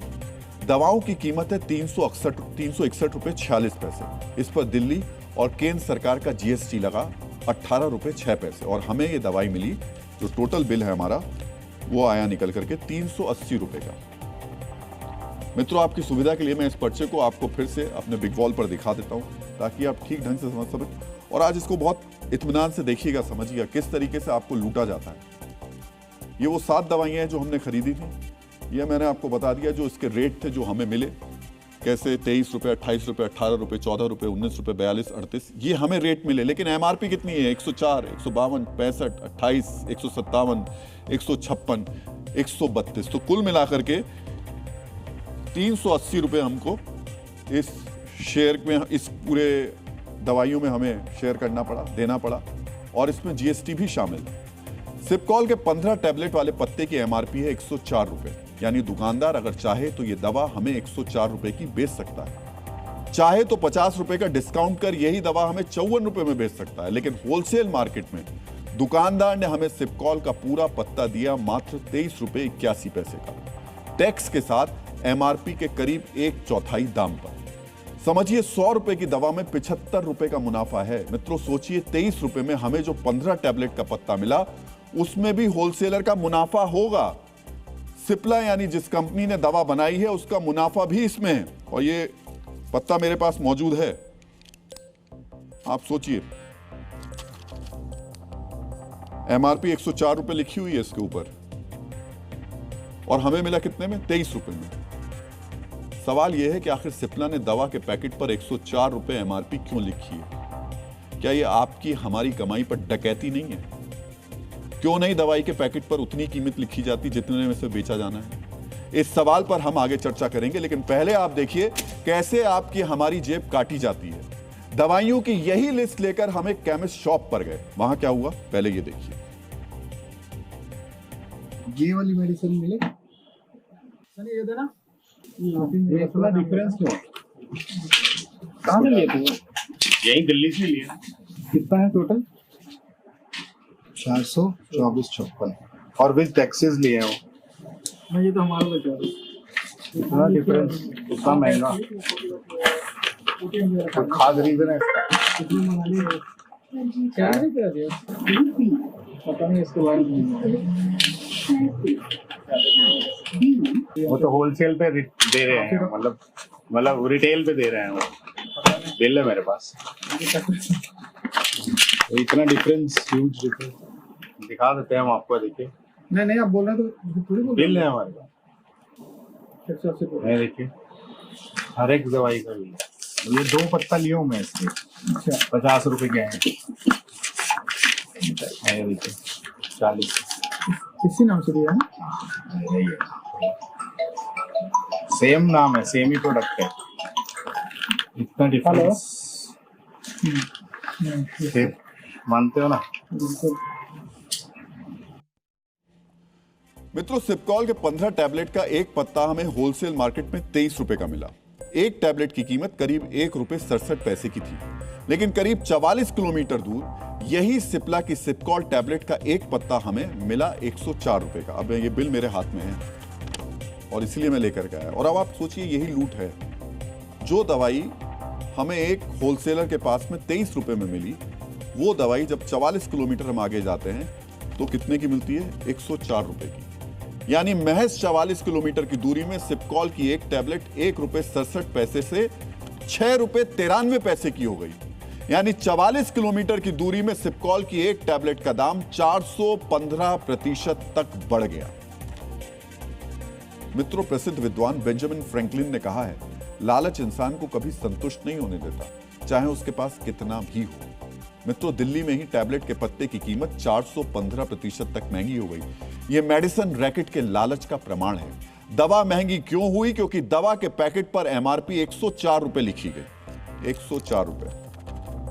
दवाओं की कीमत है 361 रुपए 46 पैसे। इस पर दिल्ली और केंद्र सरकार का जीएसटी लगा 18 रुपए 6 पैसे और हमें ये दवाई मिली, जो टोटल बिल है हमारा वो आया निकल करके 380 रुपए का। मित्रों, आपकी सुविधा के लिए मैं इस पर्चे को आपको फिर से अपने बिग वॉल पर दिखा देता हूं ताकि आप ठीक ढंग से समझ सकें। और आज इसको बहुत इत्मीनान से देखिएगा, समझिएगा किस तरीके से आपको लूटा जाता है। ये वो 7 दवाइयां हैं जो हमने खरीदी थी। ये मैंने आपको बता दिया जो इसके रेट थे जो हमें मिले, कैसे 23 रुपए, 28 रुपए, 18 रुपए, 14 रुपए, 19 रुपए, 42, 38, ये हमें रेट मिले। लेकिन एमआरपी कितनी है? 104, 152, 65, 28, 157, 156, 132। तो कुल मिलाकर के 380 रुपए हमको इस शेयर में, इस पूरे दवाइयों में हमें शेयर करना पड़ा, देना पड़ा। और इसमें जीएसटी भी शामिल। सिपकॉल के 15 टैबलेट वाले पत्ते की एमआरपी है 104 रुपए। यानी दुकानदार अगर चाहे तो ये दवा हमें 104 रुपए की बेच सकता है। चाहे तो 50 रुपए का डिस्काउंट कर यही दवा हमें 54 रुपए में बेच सकता है। लेकिन होलसेल मार्केट में दुकानदार ने हमें सिपकॉल का पूरा पत्ता दिया मात्र 23 रुपए 81 पैसे का, टैक्स के साथ एमआरपी के करीब 1/4 दाम पर। समझिए 100 रुपए की दवा में 75 रुपए का मुनाफा है। मित्रों सोचिए, 23 रुपए में हमें जो 15 टैबलेट का पत्ता मिला उसमें भी होलसेलर का मुनाफा होगा। सिप्ला यानी जिस कंपनी ने दवा बनाई है उसका मुनाफा भी इसमें है। और ये पत्ता मेरे पास मौजूद है, आप सोचिए, एमआरपी 104 रुपए लिखी हुई है इसके ऊपर और हमें मिला कितने में? 23 रुपए में। सवाल यह है कि आखिर सिप्ला ने दवा के पैकेट पर 104 रुपए एमआरपी क्यों लिखी है? क्या यह आपकी हमारी कमाई पर डकैती नहीं है? क्यों नहीं दवाई के पैकेट पर उतनी कीमत लिखी जाती जितने में से बेचा जाना है? इस सवाल पर हम आगे चर्चा करेंगे, लेकिन पहले आप देखिए कैसे आपकी हमारी जेब काटी जाती है। दवाइयों की यही लिस्ट लेकर हम एक केमिस्ट शॉप पर गए। वहां क्या हुआ पहले ये देखिए। ये वाली मेडिसिन मिले सनी, ये देना। ये थोड़ा डिफरेंस क्यों? कहाँ से लिए थे? यही दिल्ली से लिया। कितना है टोटल? 424.56 और विद टैक्सेस लिए हो। नहीं, ये तो हमारा बचा है। इतना डिफरेंस, इतना महंगा, कोई खास रीजन है इसका? कितने मंगा लिए? क्या नहीं करा दिया, पता नहीं इसके बारे में। वो तो होलसेल पे दे रहे हैं, मतलब रिटेल पे दे रहे हैं वो। बिल है मेरे पास, तो इतना डिफरेंस, ह्यूज डिफरेंस दिखा देते हैं हम आपको। देखिए, नहीं, आप बोल रहे हैं तो थोड़ी बोल बिल है हमारे पास, 180 नहीं देखिए, हर एक दवाई का बिल है। ये 2 पत्ता लिया हूँ मैं इसके, अच्छा 50 रुपए के हैं। देखिए 40। किसी नाम से दिया है? सेम नाम है, सेम ही प्रोडक्ट है, इतना डिफरेंस मानते हो ना? बिल्कुल। मित्रों, सिपकॉल के 15 टैबलेट का एक पत्ता हमें होलसेल मार्केट में 23 रुपए का मिला। एक टैबलेट की कीमत करीब ₹1.67 की थी, लेकिन करीब 44 किलोमीटर दूर यही सिप्ला की सिपकॉल टैबलेट का एक पत्ता हमें मिला 104 रुपए का। अब ये बिल मेरे हाथ में है और इसलिए मैं लेकर गया। और अब आप सोचिए, यही लूट है। जो दवाई हमें एक होलसेलर के पास में 23 रुपए में मिली, वो दवाई जब 44 किलोमीटर हम आगे जाते हैं तो कितने की मिलती है? 104 रुपए की। यानी महज 44 किलोमीटर की दूरी में सिपकॉल की एक टैबलेट ₹1.67 से ₹6.93 की हो गई। यानी 44 किलोमीटर की दूरी में सिपकॉल की एक टैबलेट का दाम 415% तक बढ़ गया। मित्रों, प्रसिद्ध विद्वान बेंजामिन फ्रैंकलिन ने कहा है, लालच इंसान को कभी संतुष्ट नहीं होने देता, चाहे उसके पास कितना भी हो। मित्रों, दिल्ली में ही टैबलेट के पत्ते की कीमत 415% तक महंगी हो गई। यह मेडिसिन रैकेट के लालच का प्रमाण है। दवा महंगी क्यों हुई? क्योंकि दवा के पैकेट पर एमआरपी 104 रुपए लिखी गई। 104 रुपए।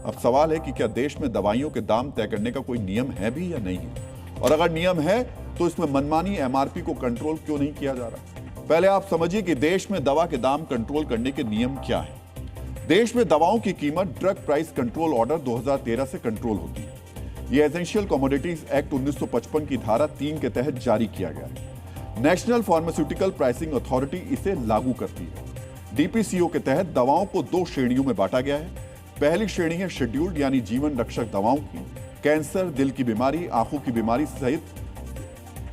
अब सवाल है कि क्या देश में दवाइयों के दाम तय करने का कोई नियम है भी या नहीं है? और अगर नियम है तो इसमें मनमानी एमआरपी को कंट्रोल क्यों नहीं किया जा रहा? पहले आप समझिए कि देश में दवा के दाम कंट्रोल करने के नियम क्या है। देश में दवाओं की कीमत ड्रग प्राइस कंट्रोल ऑर्डर 2013 से कंट्रोल होती है। यह एसेंशियल कमोडिटीज एक्ट 1955 की धारा 3 के तहत जारी किया गया है। नेशनल फार्मास्यूटिकल प्राइसिंग अथॉरिटी इसे लागू करती है। डीपीसीओ के तहत दवाओं को 2 श्रेणियों में बांटा गया है। पहली श्रेणी है शेड्यूल्ड यानी जीवन रक्षक दवाओं की। कैंसर, दिल की बीमारी, आंखों की बीमारी सहित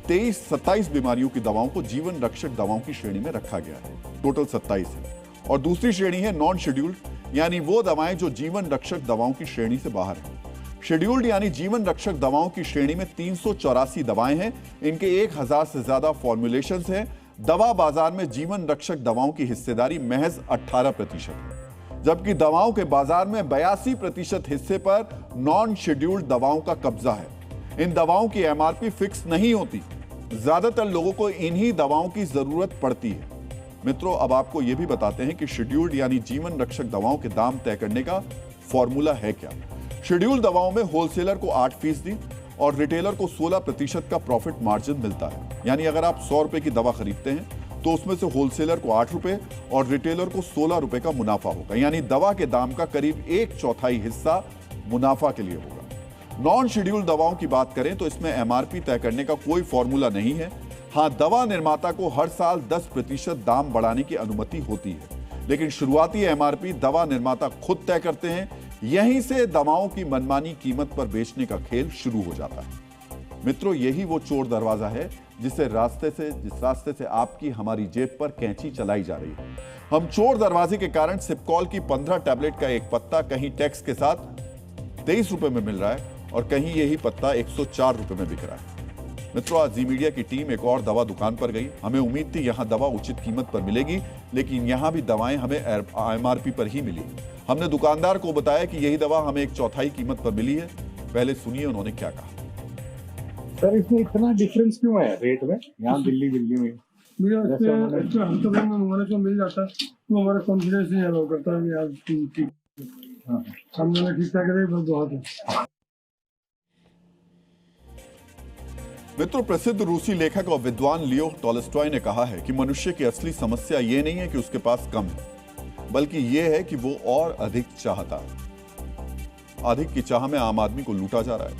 27 बीमारियों की दवाओं को जीवन रक्षक दवाओं की श्रेणी में रखा गया है। टोटल 27 है। और दूसरी श्रेणी है नॉन शेड्यूल्ड यानी वो दवाएं जो जीवन रक्षक दवाओं की श्रेणी से बाहर हैं। शेड्यूल्ड यानी जीवन रक्षक दवाओं की श्रेणी में 384 दवाएं हैं। इनके 1000 से ज्यादा फॉर्मुलेशंस हैं। दवा बाजार में जीवन रक्षक दवाओं की हिस्सेदारी महज 18% है, जबकि दवाओं के बाजार में 82% हिस्से पर नॉन शेड्यूल्ड दवाओं का कब्जा है। इन दवाओं की एमआरपी फिक्स नहीं होती। ज्यादातर लोगों को इन्हीं दवाओं की जरूरत पड़ती है। मित्रों, अब आपको यह भी बताते हैं कि शेड्यूल्ड यानी जीवन रक्षक दवाओं के दाम तय करने का फॉर्मूला है क्या। शेड्यूल्ड दवाओं में होलसेलर को 8% और रिटेलर को 16% का प्रॉफिट मार्जिन मिलता है। यानी अगर आप 100 रुपए की दवा खरीदते हैं तो उसमें से होलसेलर को 8 रुपए और रिटेलर को 16 रुपए का मुनाफा होगा। यानी दवा के दाम का करीब 1/4 हिस्सा मुनाफा के लिए होगा। नॉन शेड्यूल्ड दवाओं की बात करें तो इसमें एमआरपी तय करने का कोई फॉर्मूला नहीं है। हाँ, दवा निर्माता को हर साल 10% दाम बढ़ाने की अनुमति होती है, लेकिन शुरुआती एमआरपी दवा निर्माता खुद तय करते हैं। यहीं से दवाओं की मनमानी कीमत पर बेचने का खेल शुरू हो जाता है। मित्रों, यही वो चोर दरवाजा है जिस रास्ते से आपकी हमारी जेब पर कैंची चलाई जा रही है। हम चोर दरवाजे के कारण सिपकॉल की 15 टैबलेट का एक पत्ता कहीं टैक्स के साथ 23 रुपए में मिल रहा है और कहीं यही पत्ता 104 रुपए में बिक रहा है। मित्रों, आज जी मीडिया की टीम एक और दवा दुकान पर गई। हमें उम्मीद थी यहां दवा उचित कीमत पर मिलेगी, लेकिन यहां भी दवाएं हमें एमआरपी पर ही मिली। हमने दुकानदार को बताया कि यही दवा हमें 1/4 कीमत पर मिली है। पहले सुनिए उन्होंने क्या कहा। सर, इसमें इतना डिफरेंस क्यों है रेट में? यहाँ दिल्ली में भैया हम तो हमारे को मिल जाता है तो हमारा कॉन्फिडेंस नहीं अलाउ करता है यार। ठीक हमने ठीक ठाक है, बस बहुत है। मित्रों, प्रसिद्ध रूसी लेखक और विद्वान लियो टॉलस्टॉय ने कहा है कि मनुष्य की असली समस्या यह नहीं है कि उसके पास कम है, बल्कि यह है कि वो और अधिक चाहता है। अधिक की चाह में आम आदमी को लूटा जा रहा है।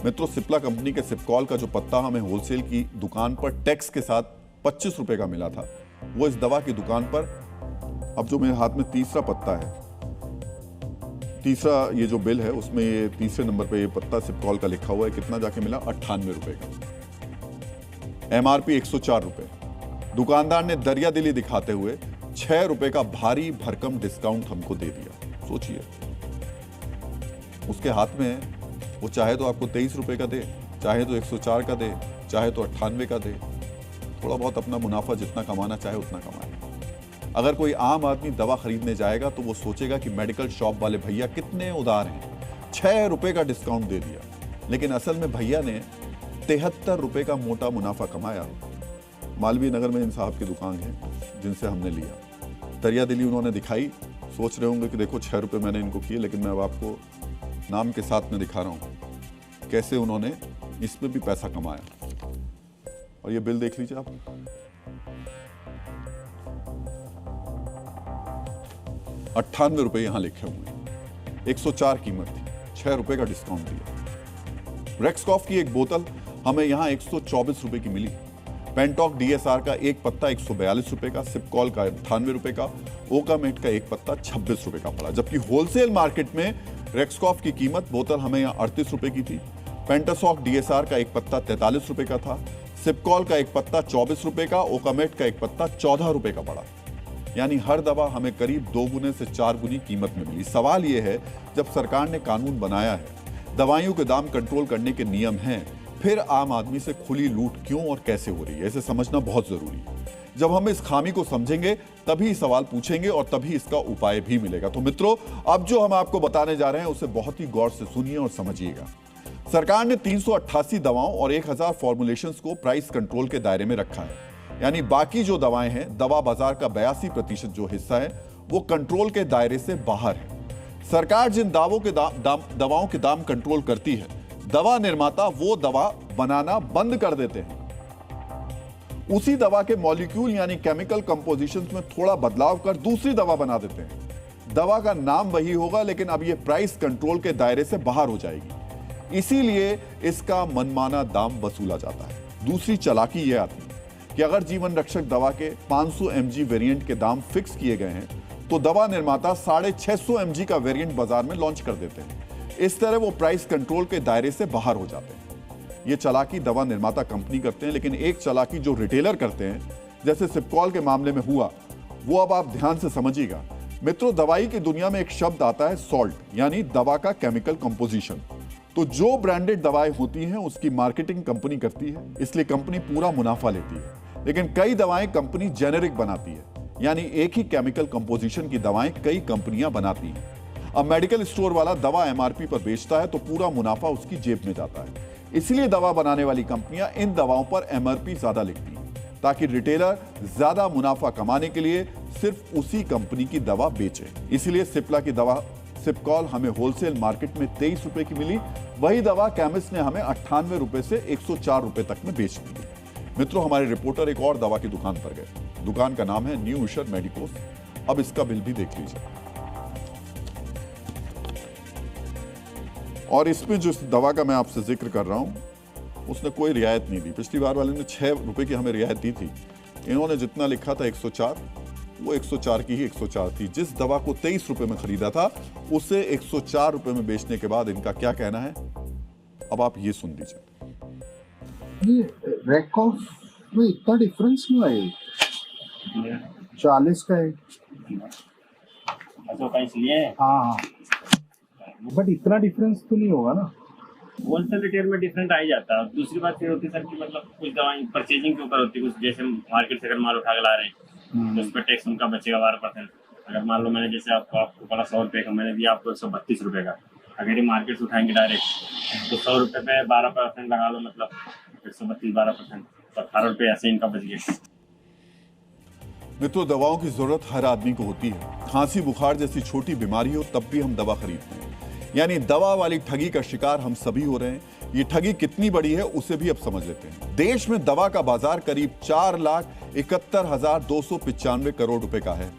मित्रों, सिप्ला कंपनी के सिपकॉल का जो पत्ता हमें होलसेल की दुकान पर टैक्स के साथ 25 रुपए का मिला था, वो इस दवा की दुकान पर, अब जो मेरे हाथ में तीसरा पत्ता है, तीसरा ये जो बिल है उसमें ये तीसरे नंबर पे ये पत्ता सिपकॉल का लिखा हुआ है, कितना जाके मिला? 98 रुपए का। MRP 104 रुपए। दुकानदार ने दरियादिली दिखाते हुए 6 रुपए का भारी भरकम डिस्काउंट हमको दे दिया। सोचिए, उसके हाथ में है, वो चाहे तो आपको 23 रुपए का दे, चाहे तो 104 का दे, चाहे तो 98 का दे। थोड़ा बहुत अपना मुनाफा जितना कमाना चाहे उतना कमाए। अगर कोई आम आदमी दवा खरीदने जाएगा तो वो सोचेगा कि मेडिकल शॉप वाले भैया कितने उदार हैं, 6 रुपए का डिस्काउंट दे दिया। लेकिन असल में भैया ने 73 रुपए का मोटा मुनाफा कमाया। मालवीय नगर में इन साहब की दुकान है जिनसे हमने लिया। दरियादिली उन्होंने दिखाई। सोच रहे होंगे कि देखो 6 रुपए मैंने इनको किए, लेकिन मैं अब आपको नाम के साथ में दिखा रहा हूं कैसे उन्होंने इसमें भी पैसा कमाया। और ये बिल देख लीजिए आप, 98 रुपए यहां लिखे हुए हैं, 104 कीमत थी, 6 रुपए का डिस्काउंट दिया। रेक्सकॉफ की एक बोतल हमें यहां 124 रुपए की मिली। पेंटॉक DSR का एक पत्ता 142 रुपए का, सिपकॉल का 98 रुपए का, ओकामेट का एक पत्ता 26 रुपए का पड़ा। जबकि होलसेल मार्केट में रेक्सकॉफ की कीमत बोतल हमें यहाँ 38 रुपए की थी। पेंटासॉक DSR का एक पत्ता 43 रुपए का था, सिपकॉल का एक पत्ता 24 रुपए का, ओकामेट का एक पत्ता 14 रुपए का पड़ा। यानी हर दवा हमें करीब 2 गुने से 4 गुनी कीमत में मिली। सवाल यह है, जब सरकार ने कानून बनाया है, दवाइयों के दाम कंट्रोल करने के नियम हैं, फिर आम आदमी से खुली लूट क्यों और कैसे हो रही है, इसे समझना बहुत जरूरी है। जब हम इस खामी को समझेंगे तभी सवाल पूछेंगे और तभी इसका उपाय भी मिलेगा। तो मित्रों, अब जो हम आपको बताने जा रहे हैं उसे बहुत ही गौर से सुनिए और समझिएगा। सरकार ने 388 दवाओं और 1000 फॉर्मुलेशंस को प्राइस कंट्रोल के दायरे में रखा है। यानी बाकी जो दवाएं हैं, दवा बाजार का 82% जो हिस्सा है, वो कंट्रोल के दायरे से बाहर है। सरकार जिन दवाओं के दाम कंट्रोल करती है, दवा निर्माता वो दवा बनाना बंद कर देते हैं। उसी दवा के मॉलिक्यूल यानी केमिकल कंपोजिशंस में थोड़ा बदलाव कर दूसरी दवा बना देते हैं। दवा का नाम वही होगा, लेकिन अब यह प्राइस कंट्रोल के दायरे से बाहर हो जाएगी। इसीलिए इसका मनमाना दाम वसूला जाता है। दूसरी चालाकी यह आती है कि अगर जीवन रक्षक दवा के 500 mg वेरिएंट के दाम फिक्स किए गए हैं, तो दवा निर्माता 650 mg का वेरिएंट बाजार में लॉन्च कर देते हैं। इस तरह वो प्राइस कंट्रोल के दायरे से बाहर हो जाते हैं। ये चालाकी दवा निर्माता कंपनी करते हैं, लेकिन एक चालाकी जो रिटेलर करते हैं, जैसे सिपकॉल के मामले में हुआ, वो अब आप ध्यान से समझिएगा। मित्रों, दवाई की दुनिया में एक शब्द आता है सॉल्ट, यानी दवा का केमिकल कंपोजिशन। तो जो ब्रांडेड दवाएं होती हैं उसकी मार्केटिंग कंपनी करती है, इसलिए कंपनी पूरा मुनाफा लेती है। लेकिन कई दवाएं कंपनी जेनेरिक बनाती है, यानी एक ही केमिकल कंपोजिशन की दवाएं कई कंपनियां बनाती हैं। अब मेडिकल स्टोर वाला दवा MRP पर बेचता है तो पूरा मुनाफा उसकी जेब में जाता है। इसलिए दवा बनाने वाली कंपनियां इन दवाओं पर MRP ज्यादा लिखती हैं, ताकि रिटेलर ज्यादा मुनाफा कमाने के लिए सिर्फ उसी कंपनी की दवा बेचे। इसलिए सिप्ला की दवा सिपकॉल हमें होलसेल मार्केट में 23 रुपए की मिली। वही दवा केमिस्ट ने हमें 98 रुपए से 104 रुपए तक में बेच दी। मित्रों, हमारे रिपोर्टर एक और दवा की दुकान पर गए। दुकान का नाम है न्यू ईशर मेडिकोस। अब इसका बिल भी देख लीजिए। और इसमें जो दवा का मैं आपसे जिक्र कर रहा हूं, उसने कोई रियायत नहीं दी। पिछली बार वाले ने 6 रुपए की हमें रियायत दी थी। इन्होंने जितना लिखा था 104, वो 104 की ही 104 थी। जिस दवा को 23 रुपए में खरीदा था, उसे 104 रुपए में बेचने के बाद इनका क्या कहना है, अब आप ये सुन लीजिए। ये रेकॉफ में इतना डिफरेंस क्यों है? 40 का है। अच्छा, कहीं से लिए? हाँ, बट इतना डिफरेंस तो नहीं होगा ना। होलसेल रिटेल में डिफरेंट आ ही जाता है। दूसरी बात ये होती है सर कि मतलब कुछ दवाएं परचेजिंग के ऊपर होती है। कुछ जैसे मार्केट से अगर माल उठा के ला रहे हैं तो उस पर टैक्स उनका बचेगा 12%। अगर मान लो मैंने जैसे आपको पड़ा 100 रुपये का, मैंने दिया आपको 132 रुपये का। अगर ये मार्केट से उठाएंगे डायरेक्ट तो 100 रुपये पे 12% लगा लो, मतलब 132 12%, तो 18 रुपये ऐसे इनका बच गया। मित्रों, दवाओं की जरूरत हर आदमी को होती है। खांसी बुखार जैसी छोटी बीमारी हो तब भी हम दवा खरीदते हैं। यानी दवा वाली ठगी का शिकार हम सभी हो रहे हैं। ये ठगी कितनी बड़ी है उसे भी अब समझ लेते हैं। देश में दवा का बाजार करीब 4,71,295 करोड़ रुपए का है।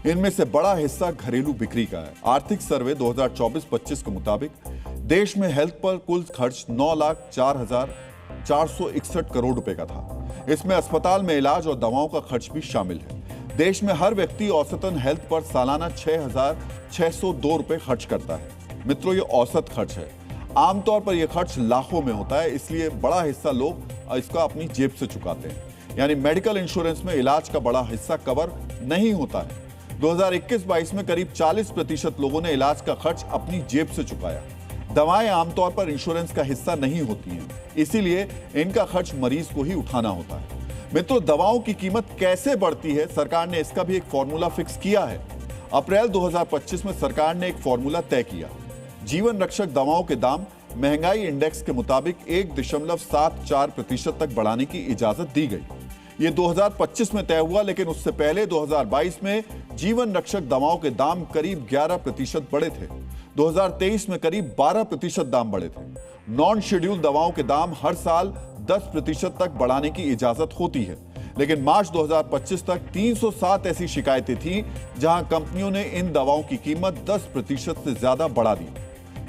इनमें से बड़ा हिस्सा घरेलू बिक्री का है। आर्थिक सर्वे 2024-25 के मुताबिक देश में हेल्थ पर कुल खर्च 9,04,461 करोड़ रुपए का था। इसमें अस्पताल में इलाज और दवाओं का खर्च भी शामिल है। देश में हर व्यक्ति औसतन हेल्थ पर सालाना 6,602 रुपए खर्च करता है। मित्रों, ये औसत खर्च है। आमतौर पर यह खर्च लाखों में होता है, इसलिए बड़ा हिस्सा लोग इसका अपनी जेब से चुकाते हैं। यानी मेडिकल इंश्योरेंस में इलाज का बड़ा हिस्सा कवर नहीं होता है। 2021-22 में करीब 40% लोगों ने इलाज का खर्च अपनी जेब से चुकाया। दवाएं आमतौर पर इंश्योरेंस का हिस्सा नहीं होती हैं, इसीलिए इनका खर्च मरीज को ही उठाना होता है। मित्रों, दवाओं की कीमत कैसे बढ़ती है, सरकार ने इसका भी एक फॉर्मूला फिक्स किया है। अप्रैल 2025 में सरकार ने एक फॉर्मूला तय किया। जीवन रक्षक दवाओं के दाम महंगाई इंडेक्स के मुताबिक 1.74% तक बढ़ाने की इजाजत दी गई। ये 2025 में तय हुआ, लेकिन उससे पहले 2022 में जीवन रक्षक दवाओं के दाम करीब 11% बढ़े थे। 2023 में करीब 12% दाम बढ़े थे। नॉन शेड्यूल दवाओं के दाम हर साल 10% तक बढ़ाने की इजाजत होती है, लेकिन मार्च 2025 तक 307 ऐसी शिकायतें थीं जहां कंपनियों ने इन दवाओं की कीमत 10% से ज्यादा बढ़ा दी।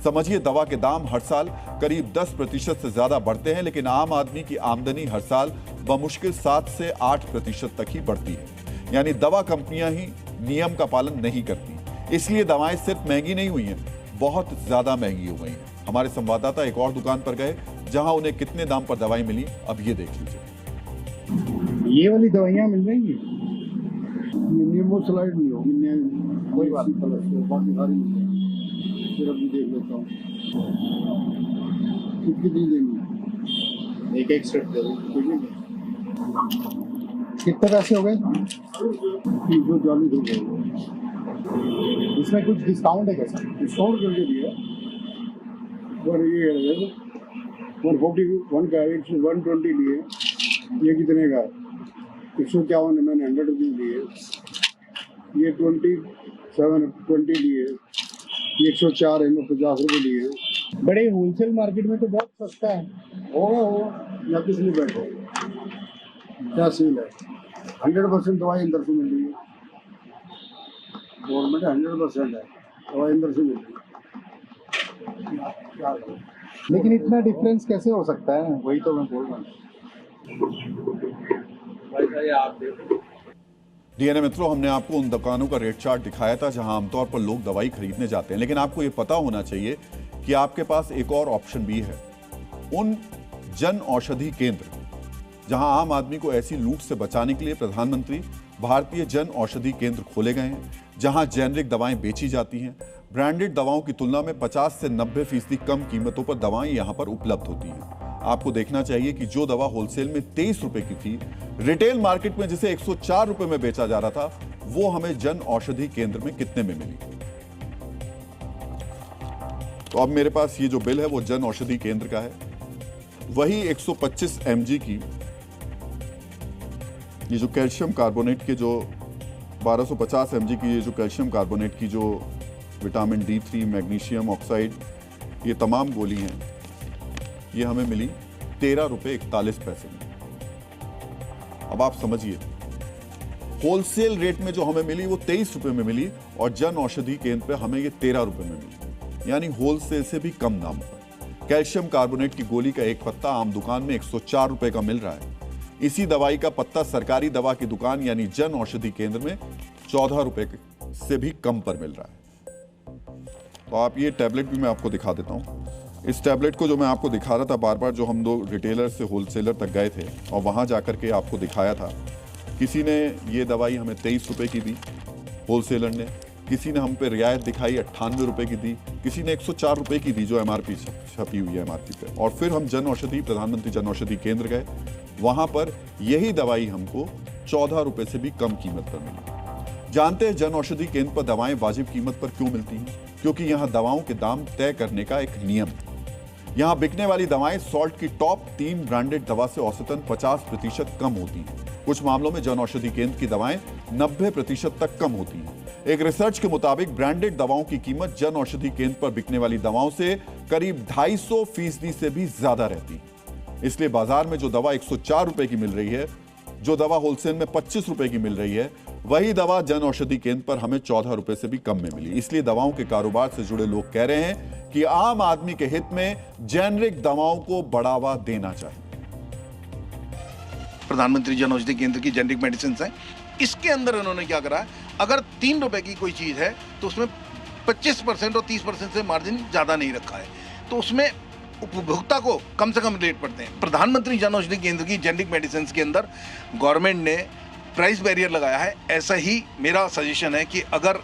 समझिए, दवा के दाम हर साल करीब 10% से ज्यादा बढ़ते हैं, लेकिन आम आदमी की आमदनी हर साल बमुश्किल 7 से 8% तक ही बढ़ती है। यानी दवा कंपनियां ही नियम का पालन नहीं करती, इसलिए दवाएं सिर्फ महंगी नहीं हुई हैं, बहुत ज्यादा महंगी हो गई हैं। हमारे संवाददाता एक और दुकान पर गए जहां उन्हें कितने दाम पर दवाई मिली, अब ये देख लीजिए। ये वाली दवाइयाँ मिल जाएंगी? ये नीमोसलाइड नहीं होगी, कोई बात नहीं, बाकी सारी मिल जाएगी। सिर्फ भी देख लेता हूँ कितनी लेनी है। एक स्ट्रिप दे दो। कितने पैसे हो गए? 340 रुपये। इसमें कुछ डिस्काउंट है कैसा? डिस्काउंट करके दिया और ये 141 का 120 लिए, ये कितने का 151 है, मैंने 100 रुपीज़ लिए। ये 20 लिए, ये 104 है, मैं 50 रुपये लिए। बड़े होलसेल मार्केट में तो बहुत सस्ता है। होगा या किस लिए बैठे, क्या सील है। 100% दवाई अंदर से मिल रही है, गवर्नमेंट 100% है, दवाई अंदर से मिल रही है। क्या करें? लेकिन इतना डिफरेंस कैसे हो सकता है? वही तो मैं बोल रहा हूँ। डीएनए मित्रों, हमने आपको उन दुकानों का रेट चार्ट दिखाया था जहां आमतौर पर लोग दवाई खरीदने जाते हैं, लेकिन आपको यह पता होना चाहिए कि आपके पास एक और ऑप्शन भी है। उन जन औषधि केंद्र जहां आम आदमी को ऐसी लूट से बचाने के लिए प्रधानमंत्री भारतीय जन औषधि केंद्र खोले गए हैं, जहां जेनरिक दवाएं बेची जाती हैं। ब्रांडेड दवाओं की तुलना में 50 से 90% कम कीमतों पर दवाएं यहां पर उपलब्ध होती हैं। आपको देखना चाहिए कि जो दवा होलसेल में 23 रुपए की थी, रिटेल मार्केट में जिसे 104 रुपए में बेचा जा रहा था, वो हमें जन औषधि केंद्र में कितने में मिली। तो अब मेरे पास ये जो बिल है वो जन औषधि केंद्र का है। वही 125 mg की ये जो कैल्शियम कार्बोनेट के जो 1250 mg की ये जो कैल्शियम कार्बोनेट की जो विटामिन D3, मैग्नीशियम ऑक्साइड, ये तमाम गोली हैं, ये हमें मिली 13 रुपये 41 पैसे में। अब आप समझिए, होलसेल रेट में जो हमें मिली वो 23 रुपये में मिली और जन औषधि केंद्र पे हमें ये 13 रुपये में मिली, यानी होलसेल से भी कम दाम पर। कैल्शियम कार्बोनेट की गोली का एक पत्ता आम दुकान में 104 रुपये का मिल रहा है। इसी दवाई का पत्ता सरकारी दवा की दुकान यानी जन औषधि केंद्र में 14 रुपये से भी कम पर मिल रहा है। तो आप ये टैबलेट भी मैं आपको दिखा देता हूँ। इस टैबलेट को जो मैं आपको दिखा रहा था बार बार, जो हम दो रिटेलर से होलसेलर तक गए थे और वहाँ जाकर के आपको दिखाया था, किसी ने ये दवाई हमें 23 रुपये की दी होलसेलर ने, किसी ने हम पे रियायत दिखाई 98 रुपये की दी, किसी ने 104 रुपये की दी जो MRP छपी हुई है MRP पे। और फिर हम जन औषधि प्रधानमंत्री जन औषधि केंद्र गए, वहाँ पर यही दवाई हमको 14 रुपये से भी कम कीमत पर मिली। जानते हैं जन औषधि केंद्र पर दवाएं वाजिब कीमत पर क्यों मिलती हैं? क्योंकि यहाँ दवाओं के दाम तय करने का एक नियम है। यहाँ बिकने वाली दवाएं सॉल्ट की टॉप 3 ब्रांडेड दवा से औसतन 50% कम होती हैं। कुछ मामलों में जन औषधि केंद्र की दवाएं 90% तक कम होती हैं। एक रिसर्च के मुताबिक ब्रांडेड दवाओं की कीमत जन औषधि केंद्र पर बिकने वाली दवाओं से करीब 250% से भी ज्यादा रहती है। इसलिए बाजार में जो दवा 104 रुपए की मिल रही है, जो दवा होलसेल में 25 रुपए की मिल रही है, वही दवा जन औषधि केंद्र पर हमें 14 रुपए से भी कम में मिली। इसलिए दवाओं के कारोबार से जुड़े लोग कह रहे हैं कि आम आदमी के हित में जेनरिक दवाओं को बढ़ावा देना चाहिए। प्रधानमंत्री जन औषधि केंद्र की जेनरिक मेडिसिन है, इसके अंदर उन्होंने क्या करा है, अगर 3 रुपए की कोई चीज है तो उसमें 25% और 30% से मार्जिन ज्यादा नहीं रखा है, तो उसमें उपभोक्ता को कम से कम रेट पड़ते हैं। प्रधानमंत्री जन औषधि केंद्र की जेनरिक मेडिसिन के अंदर गवर्नमेंट ने प्राइस बैरियर लगाया है। ऐसा ही मेरा सजेशन है कि अगर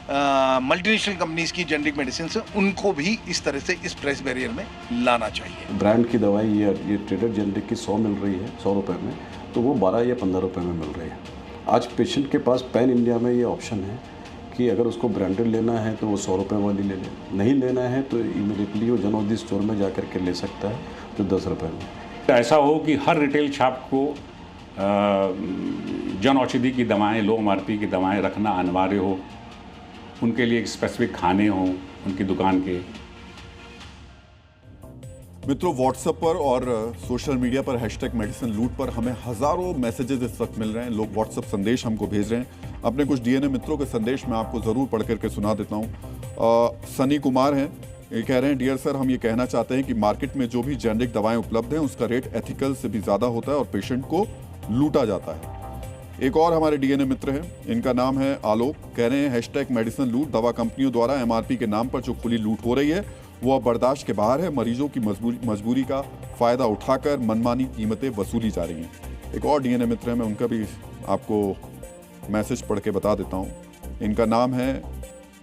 मल्टीनेशनल कंपनीज की जेनरिक मेडिसिन है उनको भी इस तरह से इस प्राइस बैरियर में लाना चाहिए। ब्रांड की दवाई ये ट्रेडर जेनरिक की 100 मिल रही है 100 रुपये में, तो वो 12 या 15 रुपये में मिल रही है। आज पेशेंट के पास पैन इंडिया में ये ऑप्शन है कि अगर उसको ब्रांडेड लेना है तो वो 100 रुपये वाली ले ले, नहीं लेना है तो इमीडिएटली वो जन औषधि स्टोर में जा कर के ले सकता है जो 10 रुपये में। ऐसा हो कि हर रिटेल शॉप को जन औषधि की दवाएं, लो एमआरपी की दवाएं रखना अनिवार्य हो, उनके लिए एक स्पेसिफिक खाने हों उनकी दुकान के। मित्रों, व्हाट्सएप पर और सोशल मीडिया पर #मेडिसिन लूट पर हमें हजारों मैसेजेस इस वक्त मिल रहे हैं। लोग व्हाट्सएप संदेश हमको भेज रहे हैं। अपने कुछ डीएनए मित्रों के संदेश मैं आपको ज़रूर पढ़ करके सुना देता हूँ। सनी कुमार हैं, ये कह रहे हैं, डियर सर, हम ये कहना चाहते हैं कि मार्केट में जो भी जेनरिक दवाएं उपलब्ध हैं उसका रेट एथिकल से भी ज़्यादा होता है और पेशेंट को लूटा जाता है। एक और हमारे डीएनए मित्र हैं, इनका नाम है आलोक, कह रहे हैं #मेडिसिन लूट, दवा कंपनियों द्वारा एमआरपी के नाम पर जो खुली लूट हो रही है वो अब बर्दाश्त के बाहर है। मरीजों की मजबूरी का फायदा उठाकर मनमानी कीमतें वसूली जा रही हैं। एक और डीएनए मित्र हैं, मैं उनका भी आपको मैसेज पढ़ के बता देता हूँ। इनका नाम है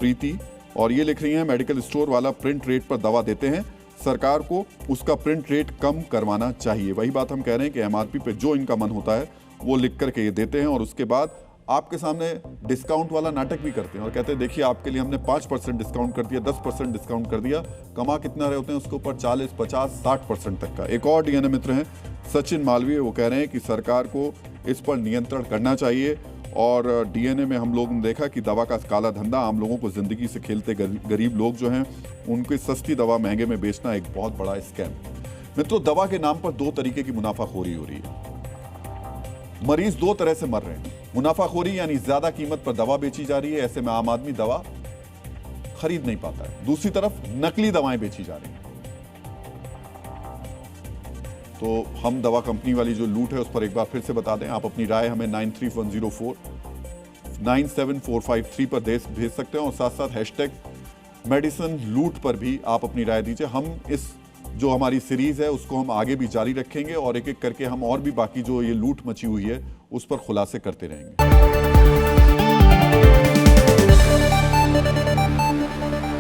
प्रीति और ये लिख रही हैं, मेडिकल स्टोर वाला प्रिंट रेट पर दवा देते हैं, सरकार को उसका प्रिंट रेट कम करवाना चाहिए। वही बात हम कह रहे हैं कि एमआरपी पे जो इनका मन होता है वो लिख करके ये देते हैं और उसके बाद आपके सामने डिस्काउंट वाला नाटक भी करते हैं और कहते हैं देखिए आपके लिए हमने 5% डिस्काउंट कर दिया, 10% डिस्काउंट कर दिया। कमा कितना रहे होते हैं उसके ऊपर 40, 50, 60% तक का। एक और डीएनए मित्र हैं सचिन मालवीय, वो कह रहे हैं कि सरकार को इस पर नियंत्रण करना चाहिए। और डीएनए में हम लोगों ने देखा कि दवा का काला धंधा, आम लोगों को जिंदगी से खेलते गरीब लोग जो हैं उनकी सस्ती दवा महंगे में बेचना एक बहुत बड़ा स्कैम। मित्रों, दवा के नाम पर 2 तरीके की मुनाफाखोरी हो रही है। मरीज 2 तरह से मर रहे हैं। मुनाफाखोरी यानी ज्यादा कीमत पर दवा बेची जा रही है, ऐसे में आम आदमी दवा खरीद नहीं पाता है। दूसरी तरफ नकली दवाएं बेची जा रही हैं। तो हम दवा कंपनी वाली जो लूट है उस पर एक बार फिर से बता दें। आप अपनी राय हमें 9310497453 पर भेज सकते हैं और साथ साथ #मेडिसिन लूट पर भी आप अपनी राय दीजिए। हम इस जो हमारी सीरीज है उसको हम आगे भी जारी रखेंगे और एक एक करके हम और भी बाकी जो ये लूट मची हुई है उस पर खुलासे करते रहेंगे।